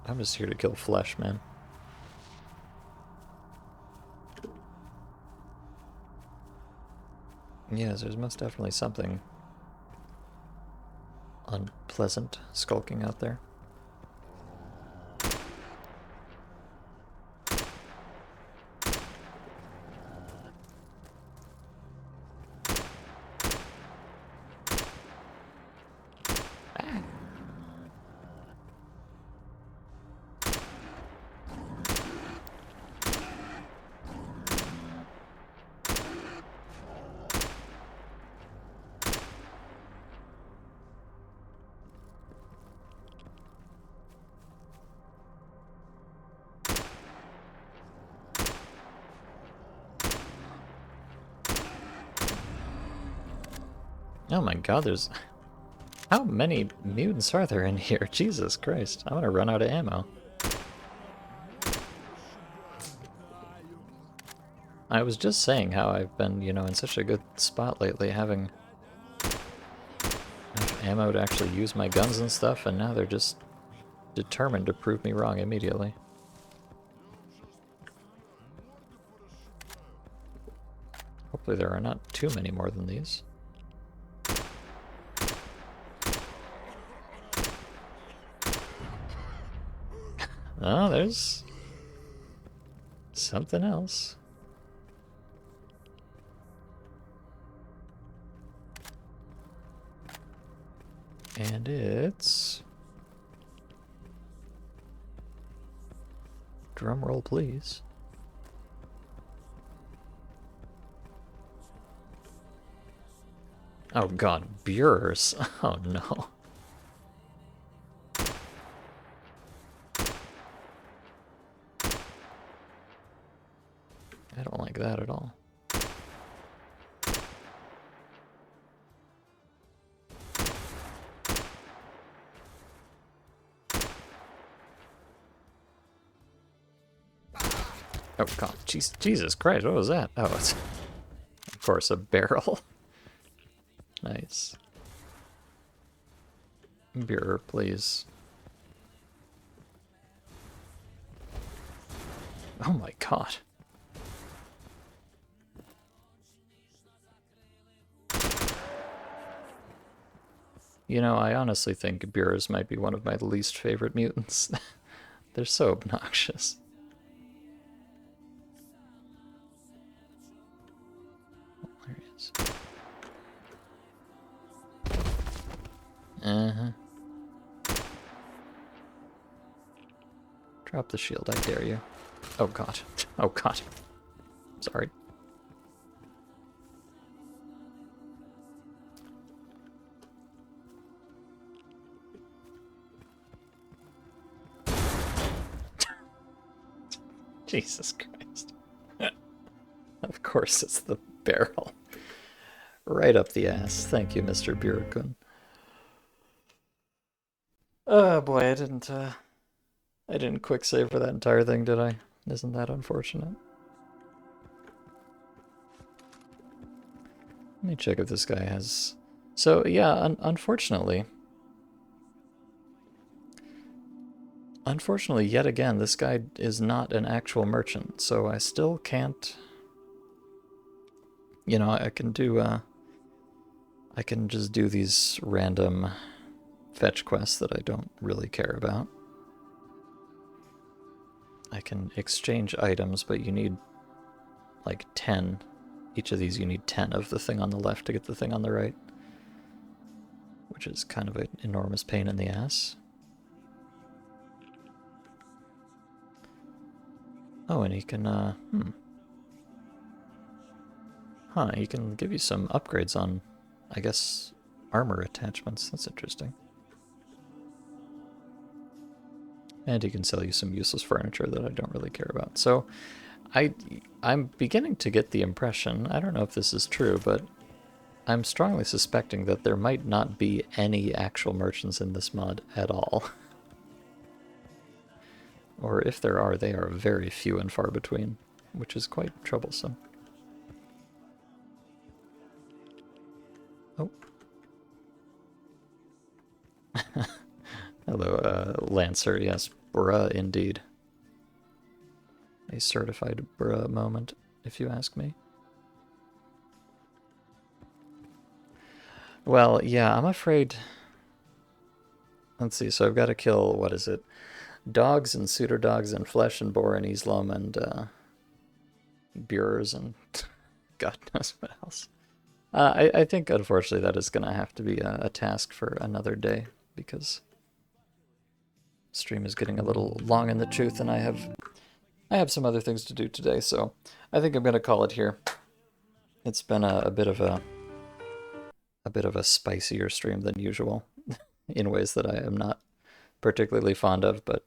I'm just here to kill flesh, man. Yes, there's most definitely something unpleasant skulking out there. Oh my god, there's... How many mutants are there in here? Jesus Christ, I'm gonna run out of ammo. I was just saying how I've been, you know, in such a good spot lately, having enough ammo to actually use my guns and stuff, and now they're just determined to prove me wrong immediately. Hopefully there are not too many more than these. Oh, there's something else. And it's... Drum roll, please. Oh god, Burers. Oh no. I don't like that at all. Oh god, Jesus Christ, what was that? Oh, it's, of course, a barrel. Nice. Beer, please. Oh my god. You know, I honestly think Beerus might be one of my least favorite mutants. They're so obnoxious. There he is. Uh-huh. Drop the shield, I dare you. Oh god. Oh god. Sorry. Jesus Christ. Of course it's the barrel. Right up the ass. Thank you, Mr. Burikun. Oh boy, I didn't quick save for that entire thing, did I? Isn't that unfortunate? Let me check if this guy has... So, yeah, unfortunately, yet again, this guy is not an actual merchant, so I still can't... You know, I can just do these random fetch quests that I don't really care about. I can exchange items, but you need like 10. Each of these you need 10 of the thing on the left to get the thing on the right, which is kind of an enormous pain in the ass. Oh, and he can, Huh, he can give you some upgrades on, I guess, armor attachments. That's interesting. And he can sell you some useless furniture that I don't really care about. So, I'm beginning to get the impression, I don't know if this is true, but I'm strongly suspecting that there might not be any actual merchants in this mod at all. Or if there are, they are very few and far between, which is quite troublesome. Oh. Hello, Lancer. Yes, bruh, indeed. A certified bruh moment, if you ask me. Well, yeah, I'm afraid... Let's see, so I've got to kill, what is it? Dogs and suitor dogs and flesh and boar and Islam and Burers and God knows what else. I think, unfortunately, that is going to have to be a task for another day because stream is getting a little long in the tooth, and I have some other things to do today, so I think I'm going to call it here. It's been a bit of a spicier stream than usual in ways that I am not particularly fond of, but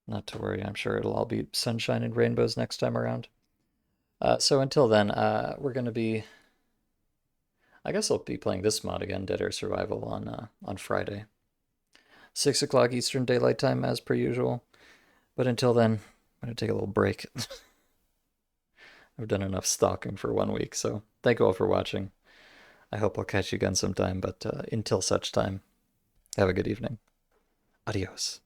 not to worry. I'm sure it'll all be sunshine and rainbows next time around. So until then, we're going to be... I guess I'll be playing this mod again, Dead Air Survival, on Friday. 6 o'clock Eastern Daylight Time, as per usual. But until then, I'm going to take a little break. I've done enough stalking for 1 week, so thank you all for watching. I hope I'll catch you again sometime, but until such time, have a good evening. Adios.